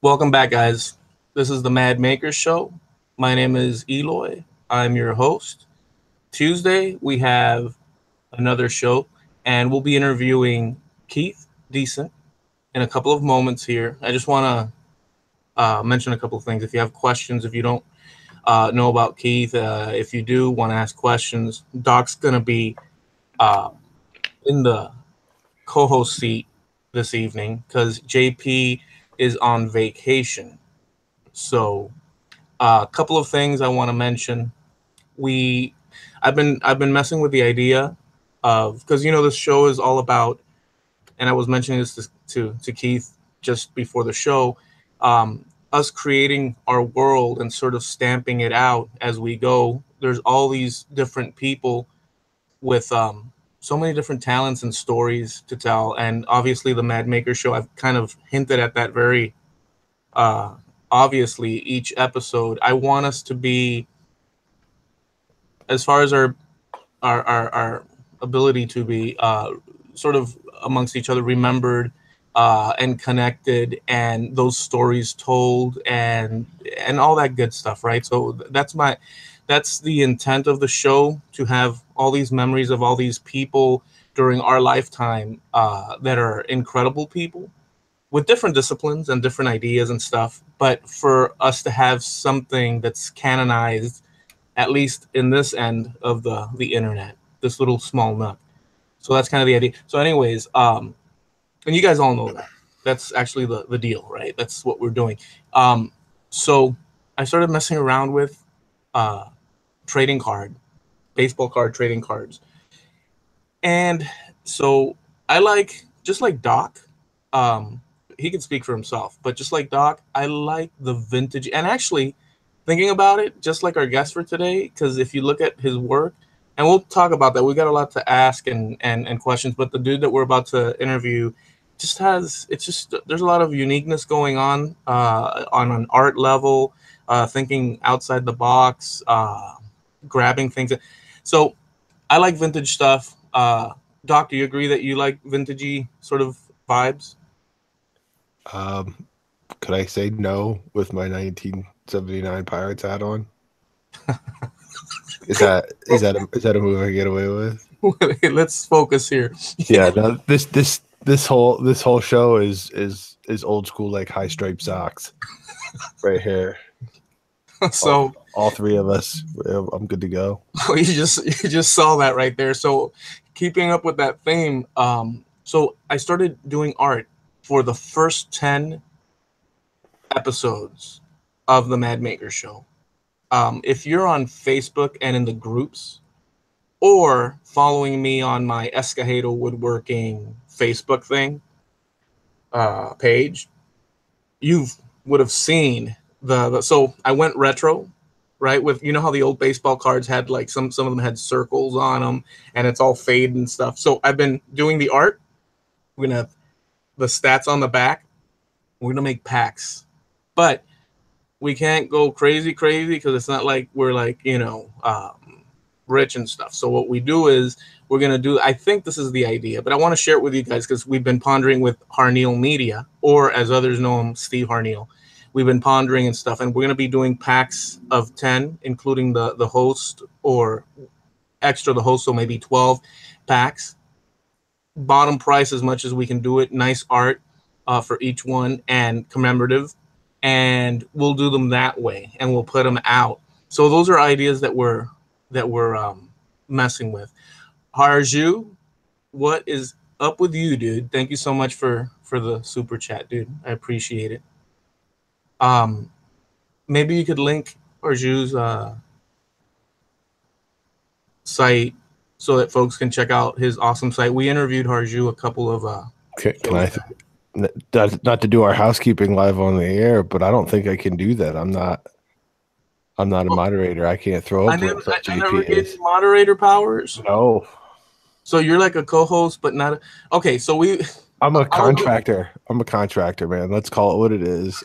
Welcome back, guys. This is the Mad Maker Show. My name is Eloy. I'm your host. Tuesday, we have another show, and we'll be interviewing Keith Décent in a couple of moments here. I just want to mention a couple of things. If you have questions, if you don't know about Keith, if you do want to ask questions, Doc's going to be in the co-host seat this evening because JP is on vacation. So a couple of things I want to mention. I've been messing with the idea of, because this show is all about, and I was mentioning this to Keith just before the show, us creating our world and sort of stamping it out as we go. There's all these different people with so many different talents and stories to tell, and obviously the Mad Maker Show, I've kind of hinted at that very obviously each episode. I want us to be, as far as our ability to be sort of amongst each other, remembered and connected, and those stories told, and all that good stuff, right? So that's the intent of the show, to have all these memories of all these people during our lifetime that are incredible people with different disciplines and different ideas and stuff, but for us to have something that's canonized, at least in this end of the internet, this little small nook. So that's kind of the idea. So anyways, and you guys all know that. That's actually the deal, right? That's what we're doing. So I started messing around with baseball card trading cards. And so I just like Doc, he can speak for himself, but just like Doc, I like the vintage. And actually, thinking about it, just like our guest for today, because if you look at his work, and we'll talk about that, we got a lot to ask and questions, but the dude that we're about to interview there's a lot of uniqueness going on an art level, thinking outside the box, grabbing things. So I like vintage stuff. Doc, do you agree that you like vintagey sort of vibes? Could I say no with my 1979 Pirates hat on? Is that a move I get away with? Let's focus here. Yeah, no, this whole show is old school, like high striped socks right here. So all three of us, I'm good to go. You just saw that right there. So keeping up with that theme, so I started doing art for the first 10 episodes of the Mad Maker Show. If you're on Facebook and in the groups, or following me on my Escajado Woodworking Facebook thing page, you would have seen so I went retro, right? With, how the old baseball cards had like some of them had circles on them, and it's all faded and stuff. So I've been doing the art. We're gonna have the stats on the back. We're gonna make packs, but we can't go crazy because it's not like we're like rich and stuff. So what we do is we're gonna do. I think this is the idea, but I want to share it with you guys because we've been pondering with Harneal Media, or as others know him, Steve Harneal. We've been pondering and stuff, and we're gonna be doing packs of 10, including the host, or extra the host, so maybe 12 packs. Bottom price as much as we can do it. Nice art for each one and commemorative, and we'll do them that way, and we'll put them out. So those are ideas that we're messing with. Harju, what is up with you, dude? Thank you so much for the super chat, dude. I appreciate it. Maybe you could link Harju's site so that folks can check out his awesome site. We interviewed Harju a couple of can I not to do our housekeeping live on the air, but I don't think I can do that. I'm not a moderator. I can't throw up. I never gave you moderator powers. No. So you're like a co-host, but not okay. So I'm a contractor. I'm a contractor, man. Let's call it what it is.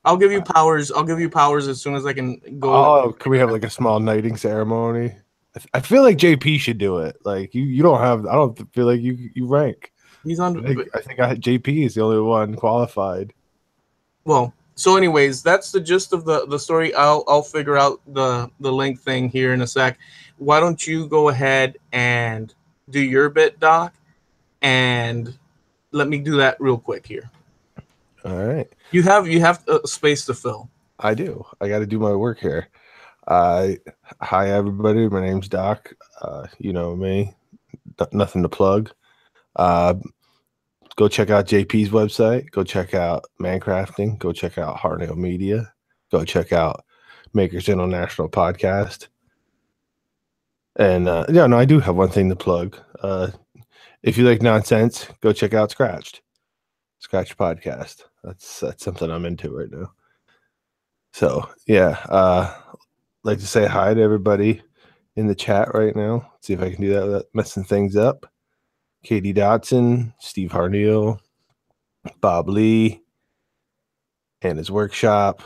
I'll give you powers. I'll give you powers as soon as I can go. Oh, can we have like a small knighting ceremony? I feel like JP should do it. Like you don't have. I don't feel like you rank. He's on. I think JP is the only one qualified. Well, so anyways, that's the gist of the story. I'll figure out the link thing here in a sec. Why don't you go ahead and do your bit, Doc, and let me do that real quick here. All right. You have a space to fill. I do. I got to do my work here. Hi, everybody. My name's Doc. You know me. Nothing to plug. Go check out JP's website. Go check out Mancrafting. Go check out Harnell Media. Go check out Makers International Podcast. And yeah, no, I do have one thing to plug. If you like nonsense, go check out Scratch Podcast. That's something I'm into right now. So yeah, like to say hi to everybody in the chat right now. See if I can do that without messing things up. Katie Dotson, Steve Harneal, Bob Lee, and his workshop.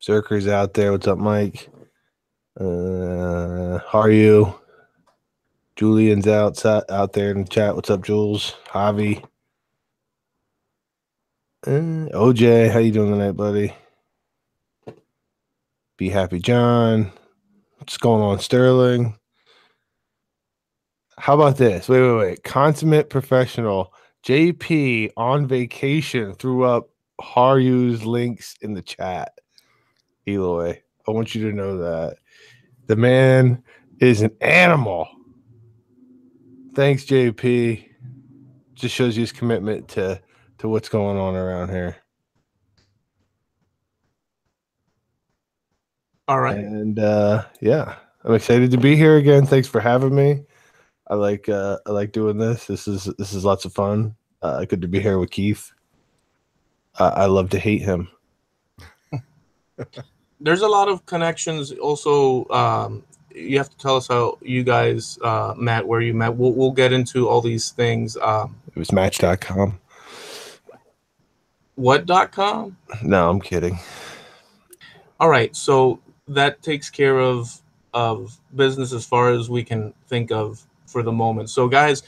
Zerker's out there. What's up, Mike? How are you? Julian's out there in the chat. What's up, Jules? Javi. OJ, how you doing tonight, buddy? Be Happy John. What's going on, Sterling? How about this? Wait. Consummate professional. JP on vacation threw up Haryu's links in the chat. Eloy, I want you to know that. The man is an animal. Thanks, JP. Just shows you his commitment to what's going on around here. All right. And yeah, I'm excited to be here again. Thanks for having me. I like doing this. This is lots of fun. Good to be here with Keith. I love to hate him. There's a lot of connections. Also, you have to tell us how you guys met, where you met. We'll get into all these things. It was Match.com. What.com? No, I'm kidding. All right, so that takes care of business as far as we can think of for the moment. So, guys,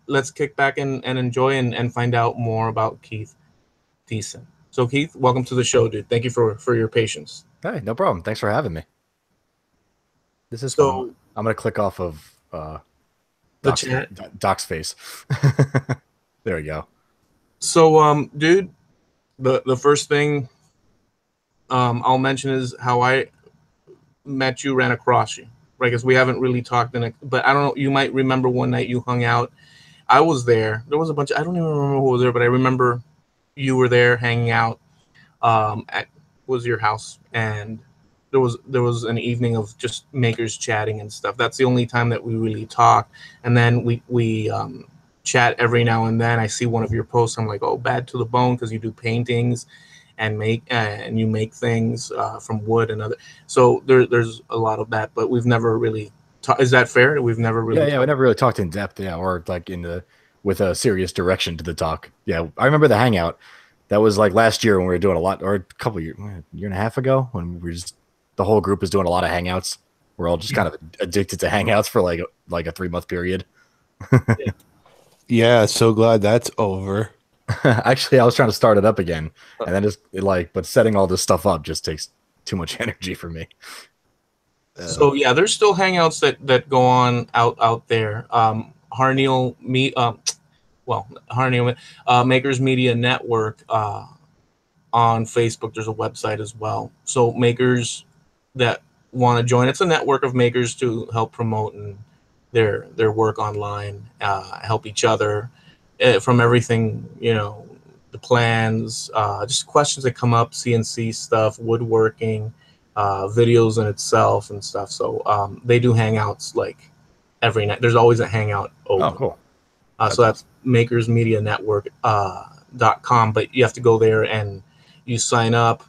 let's kick back and enjoy and find out more about Keith Décent. So, Keith, welcome to the show, dude. Thank you for your patience. Hey, no problem. Thanks for having me. This is so. fun. I'm gonna click off of the chat. Doc's face. There we go. So, dude, the first thing I'll mention is how I met you, ran across you, right? Because we haven't really talked in it, but I don't know. You might remember one night you hung out. I was there. There was a bunch. I don't even remember who was there, but I remember you were there hanging out. Was your house, and there was an evening of just makers chatting and stuff. That's the only time that we really talked. And then we chat every now and then. I see one of your posts. I'm like, oh, bad to the bone, because you do paintings and you make things from wood and other. So there's a lot of that, but we've never really talked. Is that fair? We've never really. Yeah, we never really talked in depth, or like with a serious direction to the talk. Yeah, I remember the hangout. That was like last year when we were doing a lot, or a year and a half ago, when we were just, the whole group was doing a lot of hangouts. We're all just kind of addicted to hangouts for like a 3-month period. Yeah, so glad that's over. Actually, I was trying to start it up again, and then but setting all this stuff up just takes too much energy for me. So yeah, there's still hangouts that go on out there. Harneal Makers Media Network on Facebook. There's a website as well. So makers that want to join, it's a network of makers to help promote their work online, help each other from everything, the plans, just questions that come up, CNC stuff, woodworking, videos in itself and stuff. So they do hangouts like every night. There's always a hangout open. Oh, cool. So that's makersmedianetwork.com, but you have to go there and you sign up.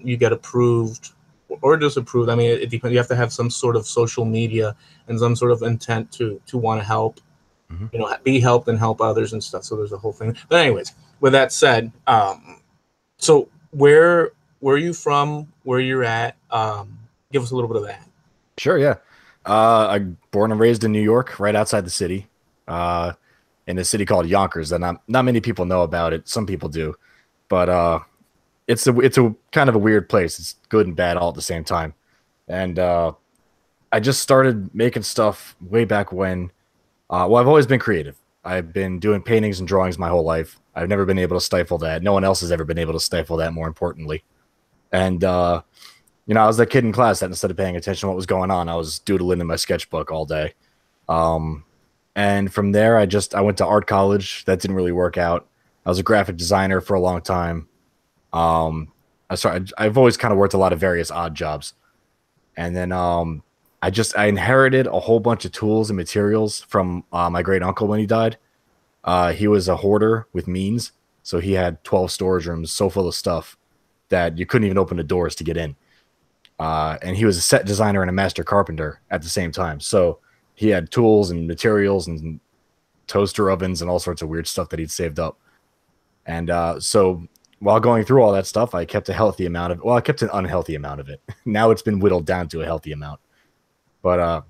You get approved or disapproved. I mean, it depends. You have to have some sort of social media and some sort of intent to want to help, be helped and help others and stuff. So there's a whole thing. But anyways, with that said, so where are you from? Where you're at? Give us a little bit of that. Sure, yeah. I'm born and raised in New York, right outside the city. In a city called Yonkers that not many people know about it. Some people do. but it's a kind of a weird place. It's good and bad all at the same time. And I just started making stuff way back when. Well, I've always been creative. I've been doing paintings and drawings my whole life. I've never been able to stifle that. No one else has ever been able to stifle that, more importantly. And, I was that kid in class that instead of paying attention to what was going on, I was doodling in my sketchbook all day. And from there, I went to art college. That didn't really work out. I was a graphic designer for a long time. I've always kind of worked a lot of various odd jobs. And then I inherited a whole bunch of tools and materials from my great uncle when he died. He was a hoarder with means, so he had 12 storage rooms so full of stuff that you couldn't even open the doors to get in. And he was a set designer and a master carpenter at the same time. So he had tools and materials and toaster ovens and all sorts of weird stuff that he'd saved up. And so while going through all that stuff, I kept a healthy amount of, well, I kept an unhealthy amount of it. Now it's been whittled down to a healthy amount. But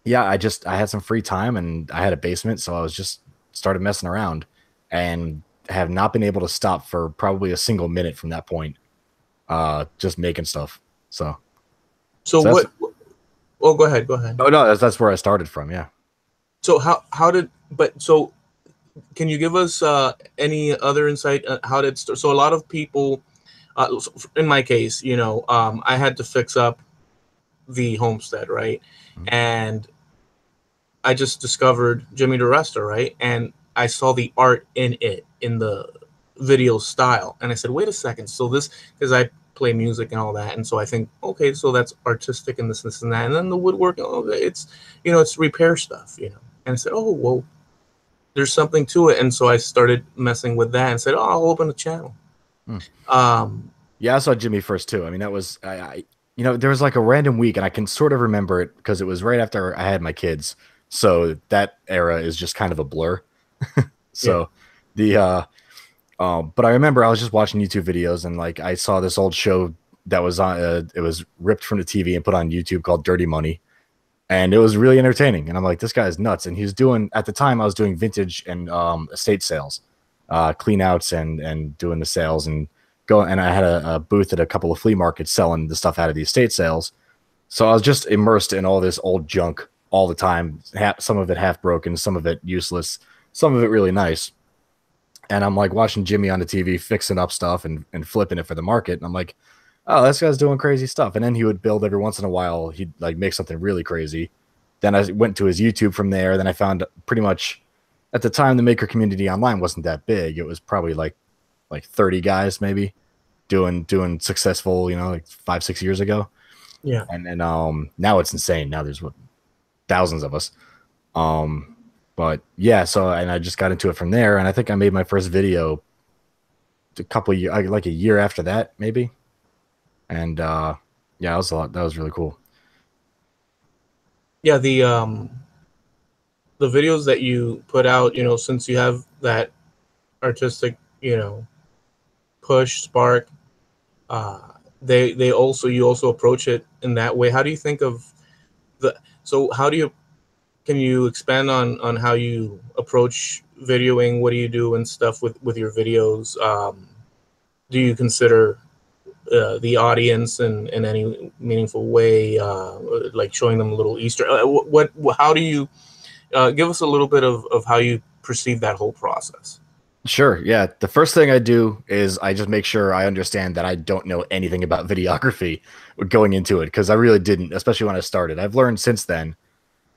yeah, I had some free time and I had a basement, so I was just started messing around and have not been able to stop for probably a single minute from that point. Just making stuff. So what? Oh, go ahead. Oh no, that's where I started from. Yeah. So can you give us any other insight? How did so a lot of people, in my case, I had to fix up the homestead, right? Mm-hmm. And I just discovered Jimmy DeResta, right? And I saw the art in it, in the video style, and I said, wait a second. So this, because I play music and all that, and so I think, okay, so that's artistic and this and that, and then the woodworking, it's it's repair stuff, and I said, oh well, there's something to it, and so I started messing with that and said, oh, I'll open a channel. Yeah, I saw Jimmy first too. I mean, that was there was like a random week, and I can sort of remember it because it was right after I had my kids, so that era is just kind of a blur. So yeah. But I remember I was just watching YouTube videos, and like I saw this old show that was on, it was ripped from the TV and put on YouTube called Dirty Money, and it was really entertaining. And I'm like, this guy is nuts. And he's doing, at the time I was doing vintage and estate sales, clean outs and doing the sales and and I had a booth at a couple of flea markets selling the stuff out of the estate sales. So I was just immersed in all this old junk all the time. Some of it half broken, some of it useless, some of it really nice. And I'm like watching Jimmy on the TV fixing up stuff and flipping it for the market. And I'm like, oh, this guy's doing crazy stuff. And then he would build every once in a while. He'd like make something really crazy. Then I went to his YouTube from there. Then I found pretty much at the time, the maker community online wasn't that big. It was probably like 30 guys maybe doing successful, like 5-6 years ago. Yeah. And then now it's insane. Now there's thousands of us. But yeah, and I just got into it from there, and I think I made my first video a couple of years, like a year after that, maybe. And yeah, that was a lot. That was really cool. Yeah, the videos that you put out, since you have that artistic, push, spark, you also approach it in that way. How do you think of can you expand on how you approach videoing? What do you do and stuff with your videos? Do you consider the audience in any meaningful way, like showing them a little Easter? How do you give us a little bit of how you perceive that whole process? Sure. Yeah. The first thing I do is I just make sure I understand that I don't know anything about videography going into it, because I really didn't, especially when I started. I've learned since then.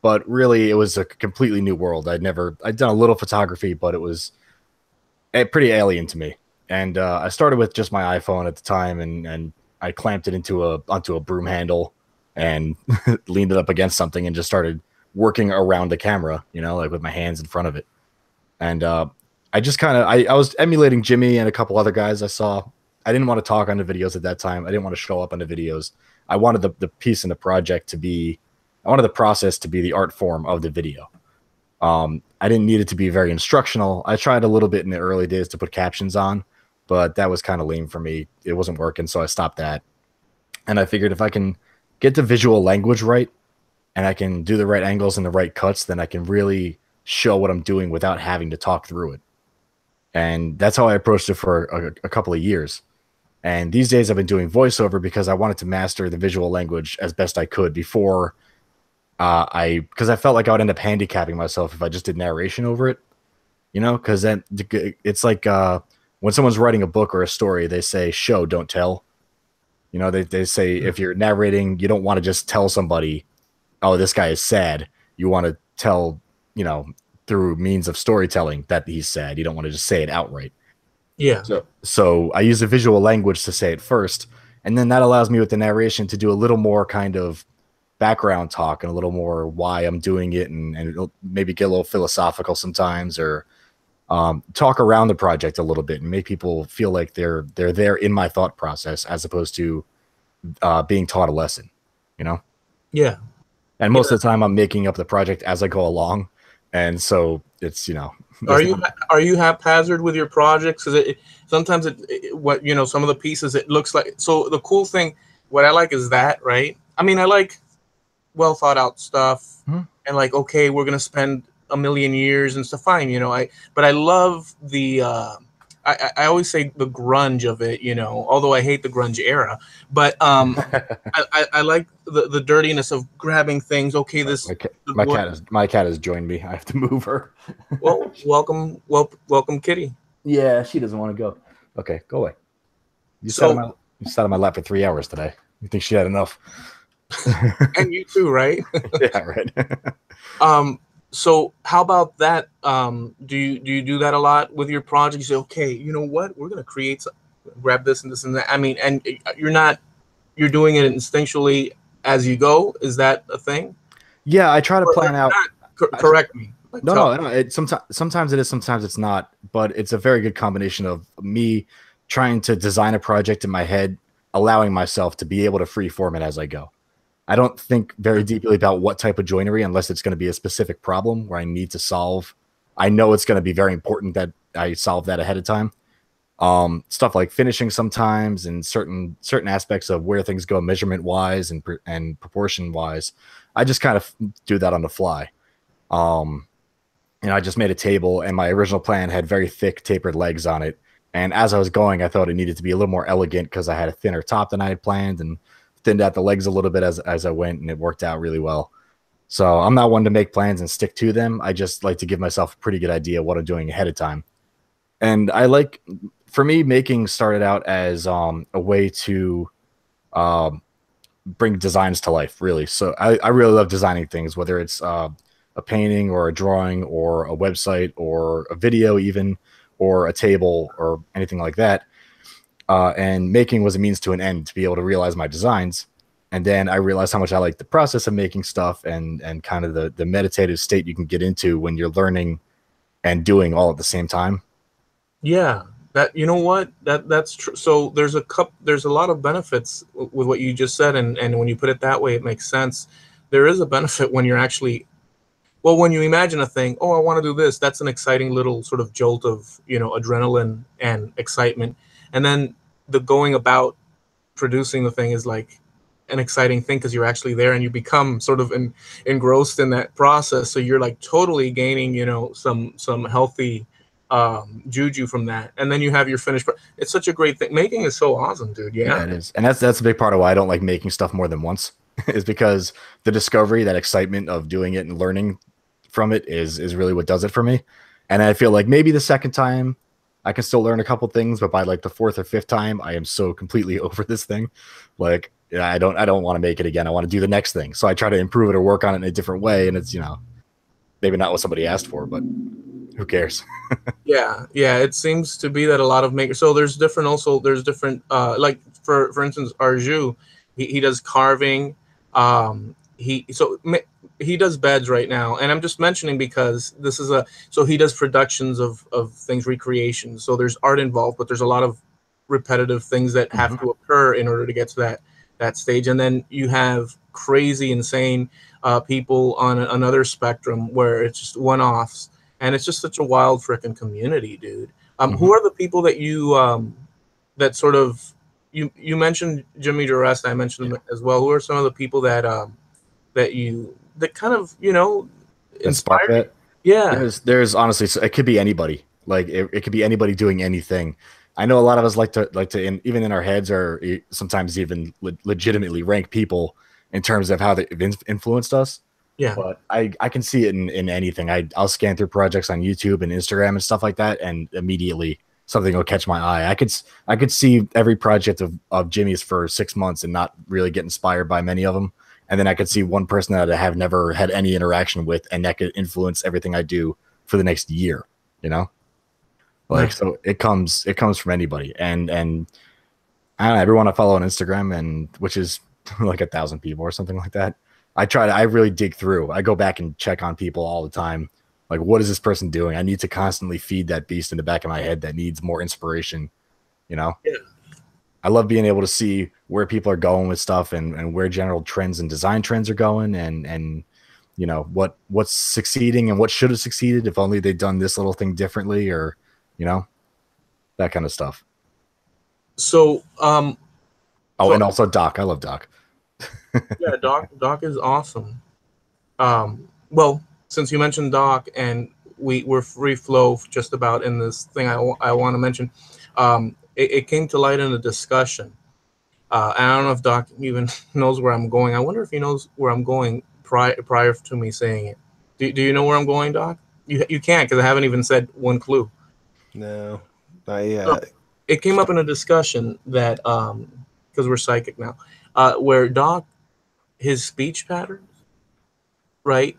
But really, it was a completely new world. I'd done a little photography, but it was pretty alien to me. And I started with just my iPhone at the time, and I clamped it onto a broom handle and leaned it up against something and just started working around the camera, like with my hands in front of it. And I just I was emulating Jimmy and a couple other guys I saw. I didn't want to talk on the videos at that time. I didn't want to show up on the videos. I wanted the piece in the project to be, I wanted the process to be the art form of the video. I didn't need it to be very instructional. I tried a little bit in the early days to put captions on, but that was kind of lame for me. It wasn't working, so I stopped that. And I figured if I can get the visual language right, and I can do the right angles and the right cuts, then I can really show what I'm doing without having to talk through it. And that's how I approached it for a couple of years. And these days I've been doing voiceover because I wanted to master the visual language as best I could before because I felt like I would end up handicapping myself if I just did narration over it, you know, because then it's like when someone's writing a book or a story, they say show, don't tell. You know, they say if you're narrating, you don't want to just tell somebody, oh, this guy is sad. You want to tell, you know, through means of storytelling that he's sad. You don't want to just say it outright. Yeah. So I use the visual language to say it first, and then that allows me with the narration to do a little more kind of background talk and a little more why I'm doing it, and it'll maybe get a little philosophical sometimes, or talk around the project a little bit and make people feel like they're there in my thought process as opposed to being taught a lesson, you know? Yeah. And most of the time I'm making up the project as I go along. And so it's, you know, are you haphazard with your projects? Because sometimes what, you know, some of the pieces, it looks like, so the cool thing, what I like is that, right? I mean, I like well thought out stuff and like, okay, we're going to spend a million years and stuff. Fine. You know, but I love the, I always say the grunge of it, you know, although I hate the grunge era, but I like the dirtiness of grabbing things. Okay, this my cat has joined me. I have to move her. Well, welcome, Kitty. Yeah, she doesn't want to go. Okay, go away. You sat on my lap for 3 hours today. You think she had enough? And you too, right? Yeah, right. So how about that? Do you do that a lot with your project? You say, okay, you know what? We're gonna create grab this and this and that. I mean, and you're doing it instinctually as you go. Is that a thing? Yeah, I try to plan out. Correct me. Like, no. Sometimes it is, sometimes it's not. But it's a very good combination of me trying to design a project in my head, allowing myself to be able to freeform it as I go. I don't think very deeply about what type of joinery unless it's going to be a specific problem where I need to solve. I know it's going to be very important that I solve that ahead of time. Stuff like finishing sometimes and certain aspects of where things go measurement wise and proportion wise. I just kind of do that on the fly. I just made a table and my original plan had very thick tapered legs on it. And as I was going, I thought it needed to be a little more elegant because I had a thinner top than I had planned and thinned out the legs a little bit as I went, and it worked out really well. So I'm not one to make plans and stick to them. I just like to give myself a pretty good idea of what I'm doing ahead of time. And for me, making started out as a way to bring designs to life, really. So I really love designing things, whether it's a painting or a drawing or a website or a video even, or a table or anything like that. And making was a means to an end to be able to realize my designs. And then I realized how much I like the process of making stuff and kind of the meditative state you can get into when you're learning and doing all at the same time. Yeah, that, you know what, that's true. So there's a lot of benefits with what you just said. And when you put it that way, it makes sense. There is a benefit when you're actually, well, when you imagine a thing, oh, I want to do this. That's an exciting little sort of jolt of, you know, adrenaline and excitement. And then the going about producing the thing is like an exciting thing because you're actually there and you become sort of engrossed in that process. So you're like totally gaining, you know, some healthy juju from that. And then you have your finished. It's such a great thing. Making is so awesome, dude. Yeah, it is. And that's a big part of why I don't like making stuff more than once is because the discovery, that excitement of doing it and learning from it is really what does it for me. And I feel like maybe the second time I can still learn a couple things, but by like the fourth or fifth time, I am so completely over this thing. Like, yeah, I don't want to make it again. I want to do the next thing. So I try to improve it or work on it in a different way. And it's, you know, maybe not what somebody asked for, but who cares? Yeah. It seems to be that a lot of makers. So there's different, like for instance, Arju, he does carving. He does beds right now, and I'm just mentioning because this is so he does productions of things, recreations. So there's art involved, but there's a lot of repetitive things that have to occur in order to get to that stage. And then you have crazy, insane people on another spectrum where it's just one-offs, and it's just such a wild freaking community, dude. Who are the people that you that sort of you mentioned Jimmy Durest, I mentioned him as well. Who are some of the people that kind of, you know, inspired it? Yeah. There's honestly, it could be anybody. Like it could be anybody doing anything. I know a lot of us like to even in our heads, or sometimes even legitimately rank people in terms of how they've influenced us. Yeah. But I can see it in anything. I'll scan through projects on YouTube and Instagram and stuff like that, and immediately something will catch my eye. I could see every project of Jimmy's for 6 months and not really get inspired by many of them. And then I could see one person that I have never had any interaction with, and that could influence everything I do for the next year, you know? Like, so it comes from anybody. And I don't know, everyone I follow on Instagram, and which is like 1,000 people or something like that. I really dig through. I go back and check on people all the time. Like, what is this person doing? I need to constantly feed that beast in the back of my head that needs more inspiration, you know? Yeah. I love being able to see where people are going with stuff, and where general trends and design trends are going, and you know, what's succeeding and what should have succeeded if only they'd done this little thing differently, or, you know, that kind of stuff. So, and also Doc. I love Doc. Yeah, Doc is awesome. Well, since you mentioned Doc, and we're free flow just about in this thing, I want to mention, it came to light in a discussion. And I don't know if Doc even knows where I'm going. I wonder if he knows where I'm going prior to me saying it. Do you know where I'm going, Doc? You can't, because I haven't even said one clue. No, not yet. So, it came up in a discussion that, because we're psychic now, where Doc, his speech patterns, right?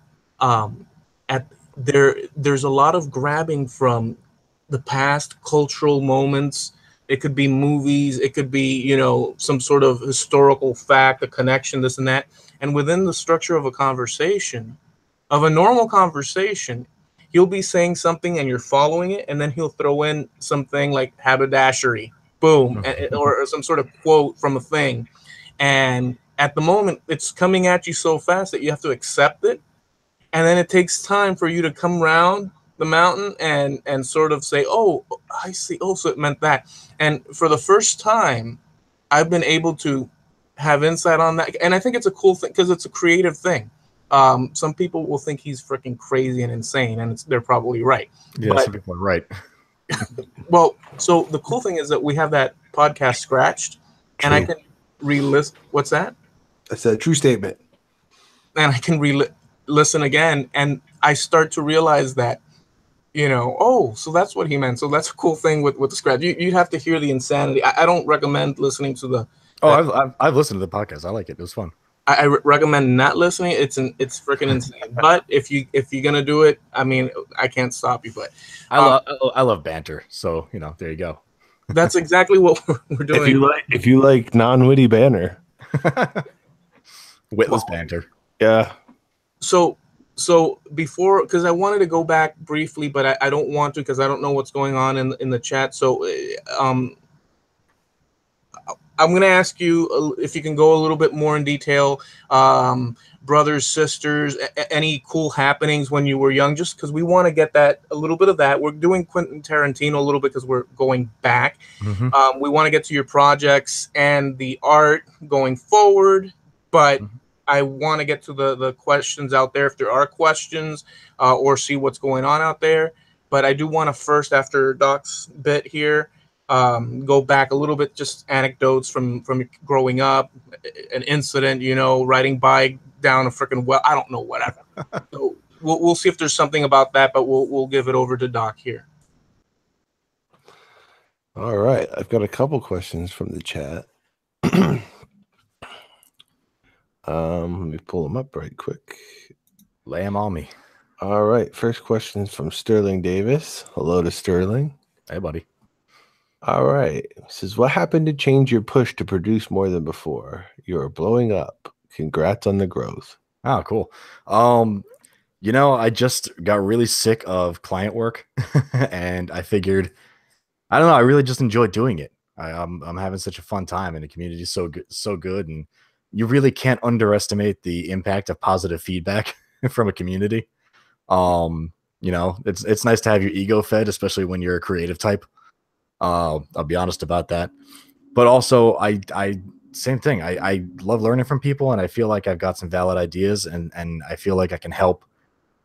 There's a lot of grabbing from the past cultural moments. It could be movies, it could be, you know, some sort of historical fact, a connection, this and that. And within the structure of a conversation, of a normal conversation, he'll be saying something and you're following it, and then he'll throw in something like haberdashery, boom, or some sort of quote from a thing. And at the moment, it's coming at you so fast that you have to accept it. And then it takes time for you to come around the mountain and sort of say, oh, I see. Oh, so it meant that. And for the first time, I've been able to have insight on that. And I think it's a cool thing because it's a creative thing. Some people will think he's freaking crazy and insane, and they're probably right. Yeah, some people are right. Well, so the cool thing is that we have that podcast scratched, and I can re-listen. What's that? That's a true statement. And I can listen again, and I start to realize that, you know, oh, so that's what he meant. So that's a cool thing with the scratch. You'd have to hear the insanity. I don't recommend listening to the. I've listened to the podcast. I like it. It was fun. I recommend not listening. It's freaking insane. But if you're gonna do it, I mean, I can't stop you. But I love banter. So, you know, there you go. That's exactly what we're doing. If you like non-witty banter, witless banter. Yeah. So before, because I wanted to go back briefly, but I don't want to because I don't know what's going on in the chat. So I'm going to ask you if you can go a little bit more in detail, brothers, sisters, any cool happenings when you were young, just because we want to get that, a little bit of that. We're doing Quentin Tarantino a little bit because we're going back. Mm-hmm. We want to get to your projects and the art going forward, but I want to get to the questions out there if there are questions, or see what's going on out there. But I do want to first, after Doc's bit here, go back a little bit, just anecdotes from growing up, an incident, you know, riding bike down a freaking well, I don't know, whatever. So we'll see if there's something about that, but we'll give it over to Doc here. All right, I've got a couple questions from the chat. Let me pull them up right quick. Lay them on me. All right, first question is from Sterling Davis. Hello to Sterling. Hey, buddy. All right. It says, what happened to change your push to produce more than before? You're blowing up. Congrats on the growth. Oh, cool. You know, I just got really sick of client work and I figured, I don't know, I really just enjoy doing it. I'm having such a fun time, and the community is so good. And you really can't underestimate the impact of positive feedback from a community. You know, it's nice to have your ego fed, especially when you're a creative type. I'll be honest about that. But also, I same thing. I love learning from people, and I feel like I've got some valid ideas, and I feel like I can help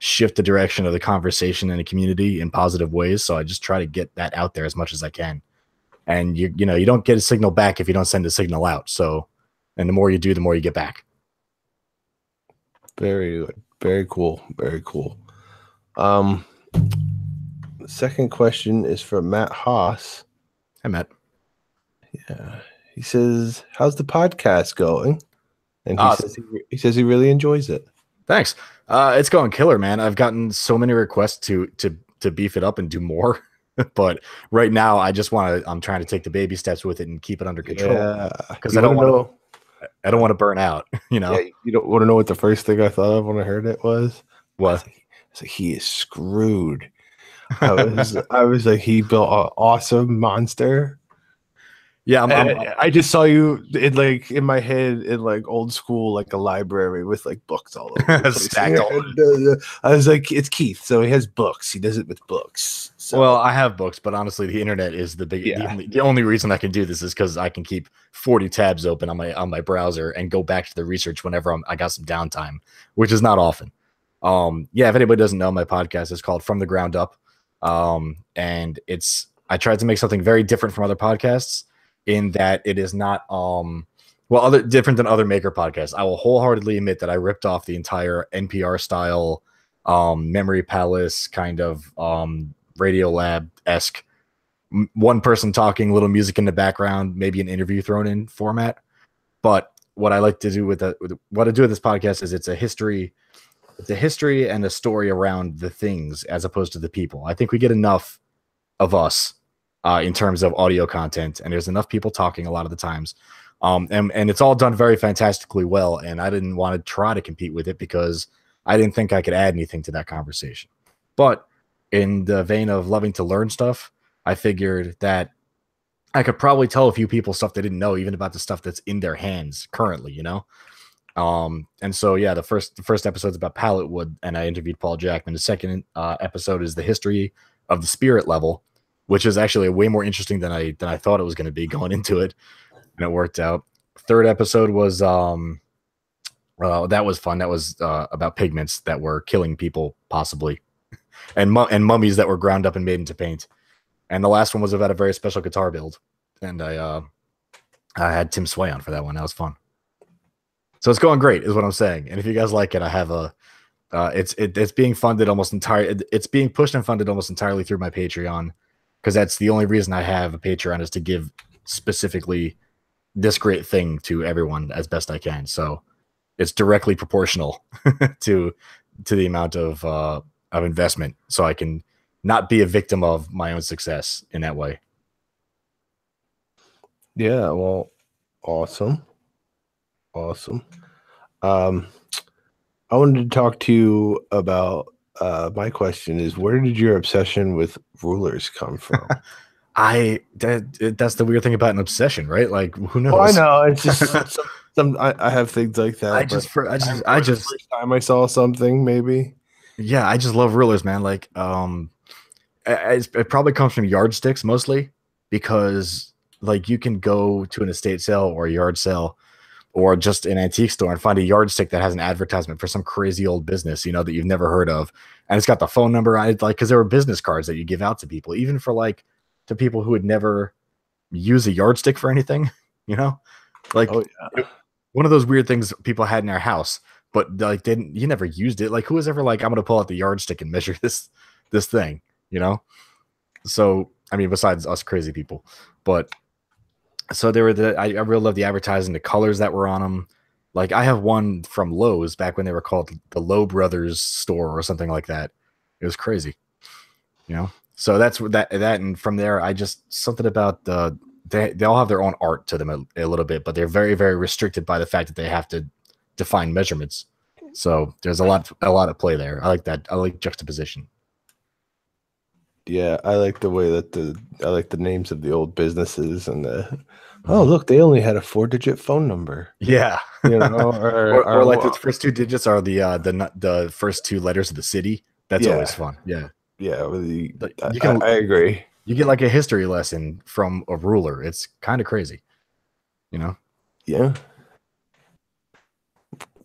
shift the direction of the conversation in a community in positive ways. So I just try to get that out there as much as I can. And you don't get a signal back if you don't send a signal out. So, and the more you do, the more you get back. Very good. Very cool. Very cool. The second question is from Matt Haas. Hey, Matt. Yeah. He says, how's the podcast going? And he says he really enjoys it. Thanks. It's going killer, man. I've gotten so many requests to beef it up and do more. But right now I'm trying to take the baby steps with it and keep it under control. Because I don't want to burn out, Yeah, you don't want to know what the first thing I thought of when I heard it was? What? I was like, he is screwed. I was like, he built an awesome monster. Yeah, I just saw you in my head in like old school, like a library with like books all over. Stacked all I was like, it's Keith, so he has books. He does it with books. So. Well, I have books, but honestly, the internet is the only reason I can do this is because I can keep 40 tabs open on my browser and go back to the research whenever I got some downtime, which is not often. If anybody doesn't know, my podcast is called From the Ground Up, and I tried to make something very different from other podcasts. In that it is not different than other maker podcasts. I will wholeheartedly admit that I ripped off the entire NPR style Memory Palace kind of Radiolab-esque one person talking, little music in the background, maybe an interview thrown in format. But what I like to do with this podcast is it's a history and a story around the things as opposed to the people. I think we get enough of us in terms of audio content, and there's enough people talking a lot of the times, and it's all done very fantastically well, and I didn't want to try to compete with it because I didn't think I could add anything to that conversation. But in the vein of loving to learn stuff, I figured that I could probably tell a few people stuff they didn't know, even about the stuff that's in their hands currently, and so the first episode's about pallet wood, and I interviewed Paul Jackman. The second episode is the history of the spirit level, which is actually way more interesting than I thought it was going to be going into it, and it worked out. Third episode was that was fun. That was about pigments that were killing people possibly, and mummies that were ground up and made into paint. And the last one was about a very special guitar build, and I had Tim Sway on for that one. That was fun. So it's going great, is what I'm saying. And if you guys like it, I have it's being funded almost entirely. It's being pushed and funded almost entirely through my Patreon. Because that's the only reason I have a Patreon, is to give specifically this great thing to everyone as best I can. So it's directly proportional to the amount of investment, so I can not be a victim of my own success in that way. Yeah, well, awesome. I wanted to talk to you about. My question is, where did your obsession with rulers come from? That's the weird thing about an obsession, right? Like, who knows? Oh, I know. It's just I have things like that. First time I saw something, maybe. Yeah, I just love rulers, man. Like, it probably comes from yardsticks mostly, because like you can go to an estate sale or a yard sale or just an antique store and find a yardstick that has an advertisement for some crazy old business, that you've never heard of. And it's got the phone number on it, like, because there were business cards that you give out to people, even for like to people who would never use a yardstick for anything, like one of those weird things people had in their house, but like you never used it. Like, who was ever like, I'm going to pull out the yardstick and measure this thing, So, I mean, besides us crazy people, but so they were I really love the advertising, the colors that were on them. Like, I have one from Lowe's back when they were called the Lowe Brothers store or something like that. It was crazy, So that's what that, and from there, I just something about they all have their own art to them a little bit, but they're very, very restricted by the fact that they have to define measurements. So there's a lot at play there. I like that. I like juxtaposition. Yeah, I like the way that I like the names of the old businesses and oh, look, they only had a 4-digit phone number. Yeah, or like the first 2 digits are the first 2 letters of the city. That's always fun. Yeah, I agree. You get like a history lesson from a ruler. It's kind of crazy, Yeah.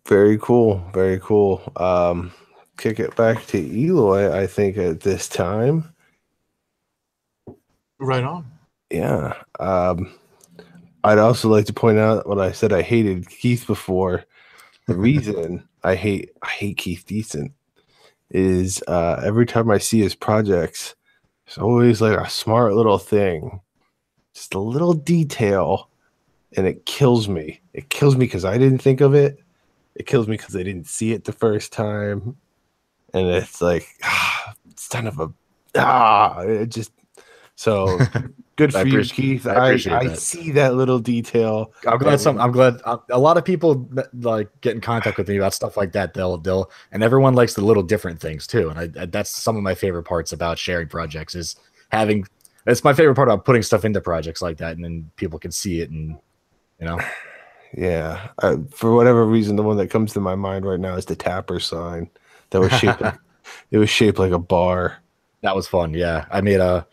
Very cool. Very cool. kick it back to Eloy, I think, at this time. Right on. Yeah. I'd also like to point out what I said I hated Keith before. The reason I hate Keith Décent is every time I see his projects, it's always like a smart little thing, just a little detail, and it kills me. It kills me because I didn't think of it. It kills me because I didn't see it the first time, and it's like, son of a, it just so. Good for you, Keith. I see that little detail. I'm glad I'm glad a lot of people like get in contact with me about stuff like that. They'll and everyone likes the little different things too. And that's some of my favorite parts about sharing projects is having. It's my favorite part about putting stuff into projects like that, and then people can see it, and you know. Yeah, for whatever reason, the one that comes to my mind right now is the Tapper sign that was shaped. It was shaped like a bar. That was fun. Yeah, I made a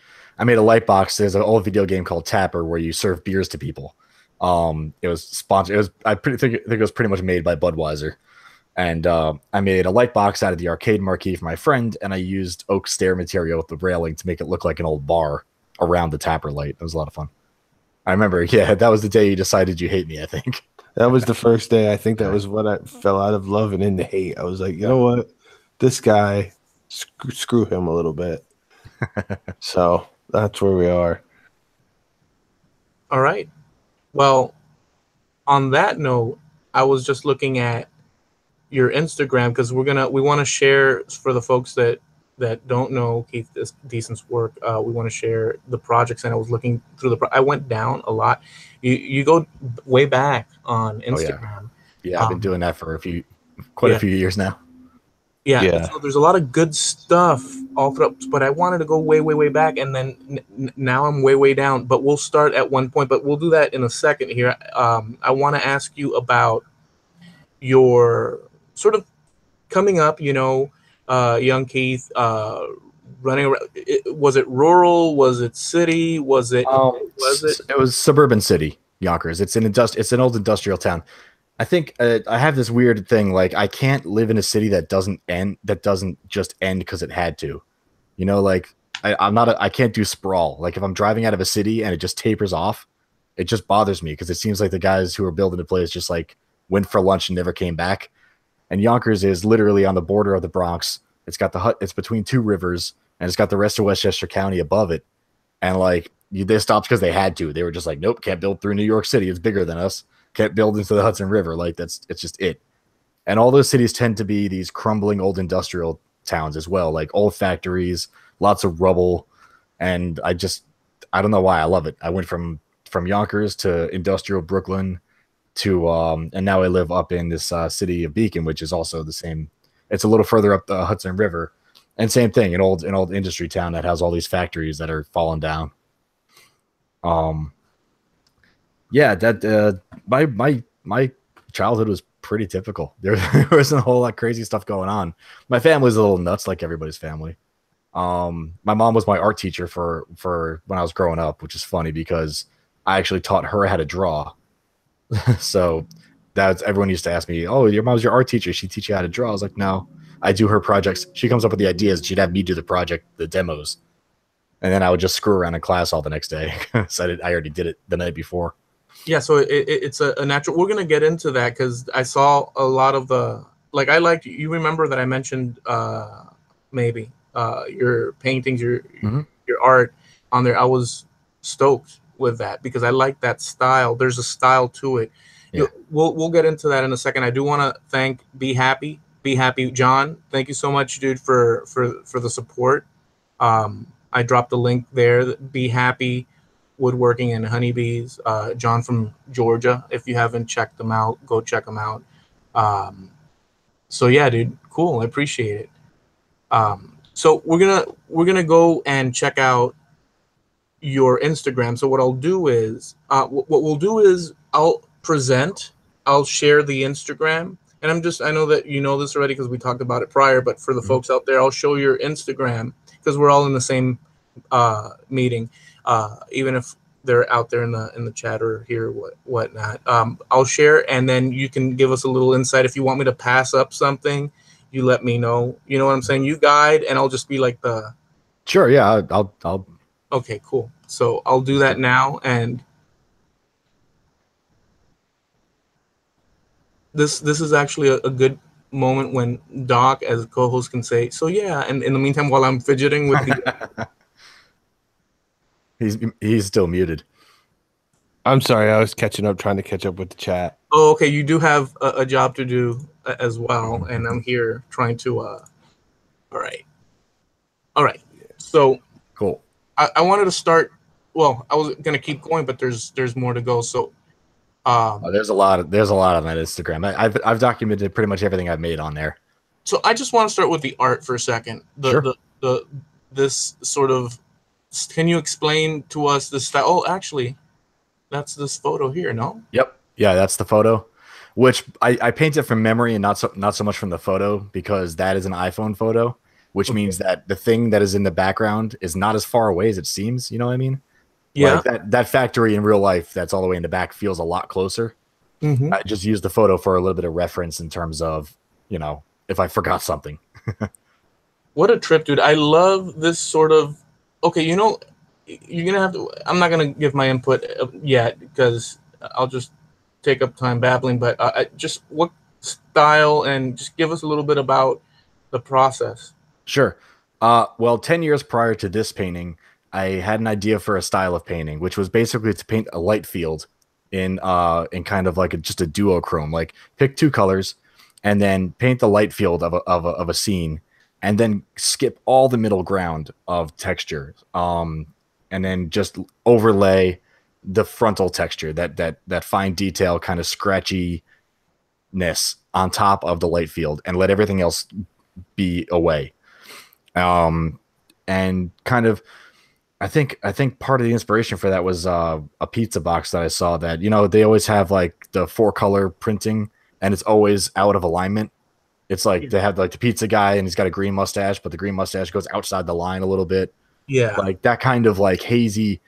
light box. There's an old video game called Tapper where you serve beers to people. It was sponsored. It was I think it was pretty much made by Budweiser, and I made a light box out of the arcade marquee for my friend, and I used oak stair material with the railing to make it look like an old bar around the Tapper light. It was a lot of fun. I remember. Yeah, that was the day you decided you hate me. I think that was the first day. I think that was when I fell out of love and into hate. I was like, you know what, this guy, screw him a little bit. So. That's where we are. All right. Well, on that note, I was just looking at your Instagram because we want to share for the folks that don't know Keith Décent's work. We want to share the projects, and I was looking through I went down a lot. You go way back on Instagram. Yeah, I've been doing that for quite a few years now. Yeah. So there's a lot of good stuff all throughout, but I wanted to go way, way, way back, and then now I'm way, way down. But we'll start at one point, but we'll do that in a second here. I want to ask you about your sort of coming up, young Keith, running around. Was it rural? Was it city? Was it? It was suburban city, Yonkers. It's an old industrial town. I think I have this weird thing, like I can't live in a city that doesn't just end because it had to, like I can't do sprawl. Like if I'm driving out of a city and it just tapers off, it just bothers me because it seems like the guys who are building the place just like went for lunch and never came back. And Yonkers is literally on the border of the Bronx. It's got it's between two rivers, and it's got the rest of Westchester County above it. And like they stopped because they had to. They were just like, nope, can't build through New York City. It's bigger than us. Can't build into the Hudson River. Like it's just it. And all those cities tend to be these crumbling old industrial towns as well, like old factories, lots of rubble. And I don't know why I love it. I went from Yonkers to industrial Brooklyn to and now I live up in this city of Beacon, which is also the same. It's a little further up the Hudson River, and same thing, an old industry town that has all these factories that are falling down. Yeah, that my childhood was pretty typical. There wasn't a whole lot of crazy stuff going on. My family was a little nuts, like everybody's family. My mom was my art teacher for when I was growing up, which is funny because I actually taught her how to draw. So everyone used to ask me, "Oh, your mom's your art teacher. She teach you how to draw?" I was like, "No, I do her projects. She comes up with the ideas. She'd have me do the project, the demos, and then I would just screw around in class all the next day." So I already did it the night before. Yeah, so it's a natural. We're gonna get into that because I saw a lot of the I liked. You remember that I mentioned maybe your paintings, your art on there. I was stoked with that because I like that style. There's a style to it. Yeah. We'll get into that in a second. I do want to thank Be Happy John. Thank you so much, dude, for the support. I dropped the link there. Be Happy Woodworking and Honeybees, John from Georgia. If you haven't checked them out, go check them out. So yeah, dude, cool. I appreciate it. So we're gonna go and check out your Instagram. So what I'll do is what we'll do is I'll share the Instagram, and I know that you know this already because we talked about it prior, but for the folks out there, I'll show your Instagram because we're all in the same meeting. Even if they're out there in the chat or here, whatnot, I'll share, and then you can give us a little insight. If you want me to pass up something, you let me know. You know what I'm saying? You guide, and I'll just be like the. Sure. Yeah. I'll. Okay, cool. So I'll do that now, and this is actually a good moment when Doc, as a co-host, can say, "So yeah." And in the meantime, while I'm fidgeting with the. He's still muted. I'm sorry, I was trying to catch up with the chat. Oh, okay. You do have a job to do as well, and I'm here trying to. All right. So Cool. I wanted to start. Well, I was gonna keep going, but there's more to go. So, There's a lot on that Instagram. I've documented pretty much everything I've made on there. So I just want to start with the art for a second. Sure. This sort of. Can you explain to us the style? Oh, actually, that's this photo here. No. Yep. Yeah, that's the photo, which I painted from memory and not so much from the photo, because that is an iPhone photo, which means that the thing that is in the background is not as far away as it seems. You know what I mean? Yeah. Like that factory in real life that's all the way in the back feels a lot closer. Mm-hmm. I just used the photo for a little bit of reference in terms of, if I forgot something. What a trip, dude. I love this sort of. Okay, you're gonna have to. I'm not gonna give my input yet because I'll just take up time babbling. But just what style, and just give us a little bit about the process. Sure. Well, 10 years prior to this painting, I had an idea for a style of painting, which was basically to paint a light field in kind of like just a duochrome. Like pick two colors and then paint the light field of a scene, and then skip all the middle ground of texture. And then just overlay the frontal texture, that fine detail, kind of scratchiness on top of the light field, and let everything else be away. And kind of, I think part of the inspiration for that was a pizza box that I saw that, they always have like the 4-color printing, and it's always out of alignment. It's like they have like the pizza guy and he's got a green mustache, but the green mustache goes outside the line a little bit. Yeah. Like that kind of like hazy,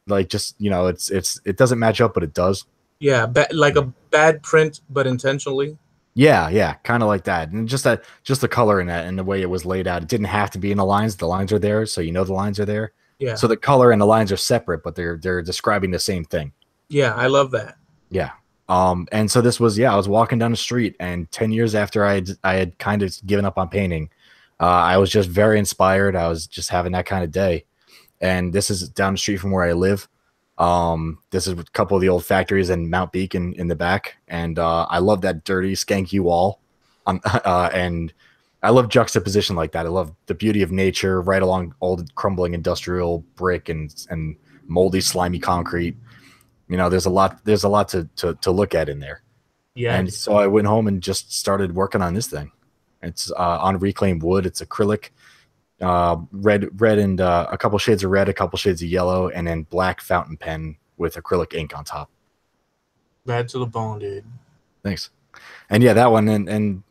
like just, it doesn't match up, but it does. Yeah. Like a bad print, but intentionally. Yeah, kind of like that. And just the color in that and the way it was laid out. It didn't have to be in the lines. The lines are there, so the lines are there. Yeah. So the color and the lines are separate, but they're describing the same thing. Yeah, I love that. Yeah. And so this was, I was walking down the street, and 10 years after I had kind of given up on painting, I was just very inspired. I was just having that kind of day. And this is down the street from where I live. This is a couple of the old factories and Mount Beacon in the back. And I love that dirty, skanky wall. And I love juxtaposition like that. I love the beauty of nature right along old crumbling industrial brick and moldy, slimy concrete. There's a lot to look at in there. Yeah. And so I went home and just started working on this thing. It's on reclaimed wood. It's acrylic, red and a couple shades of red, a couple shades of yellow, and then black fountain pen with acrylic ink on top. Bad to the bone, dude. Thanks. And yeah, that one and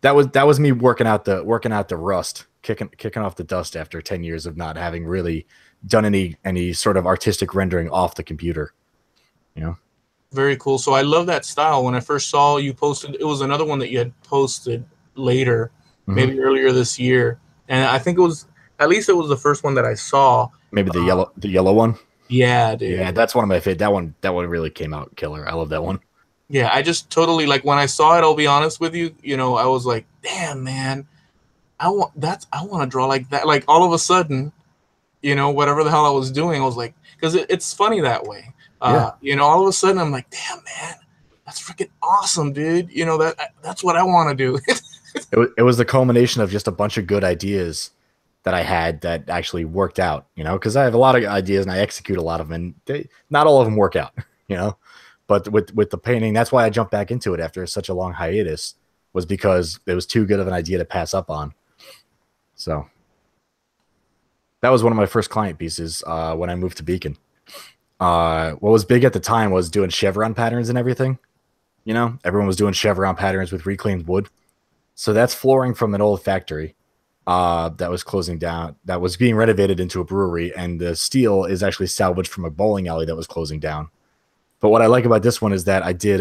that was me working out the rust, kicking off the dust after 10 years of not having really done any sort of artistic rendering off the computer. Very cool. So I love that style. When I first saw you posted, it was another one that you had posted later, maybe earlier this year, and I think it was the first one that I saw. Maybe the yellow one. Yeah, dude. Yeah, that's one of my favorite. That one really came out killer. I love that one. Yeah, I just totally, like, when I saw it, I'll be honest with you, I was like, damn, man, I want to draw like that. Like, all of a sudden, whatever the hell I was doing, I was like, because it's funny that way. All of a sudden I'm like, damn, man, that's freaking awesome, dude. That's what I want to do. It was the culmination of just a bunch of good ideas that I had that actually worked out, because I have a lot of ideas and I execute a lot of them, and not all of them work out, but with the painting, that's why I jumped back into it after such a long hiatus, was because it was too good of an idea to pass up on. So that was one of my first client pieces when I moved to Beacon. What was big at the time was doing chevron patterns and everything. Everyone was doing chevron patterns with reclaimed wood. So that's flooring from an old factory that was closing down, that was being renovated into a brewery, and the steel is actually salvaged from a bowling alley that was closing down. But what I like about this one is that I did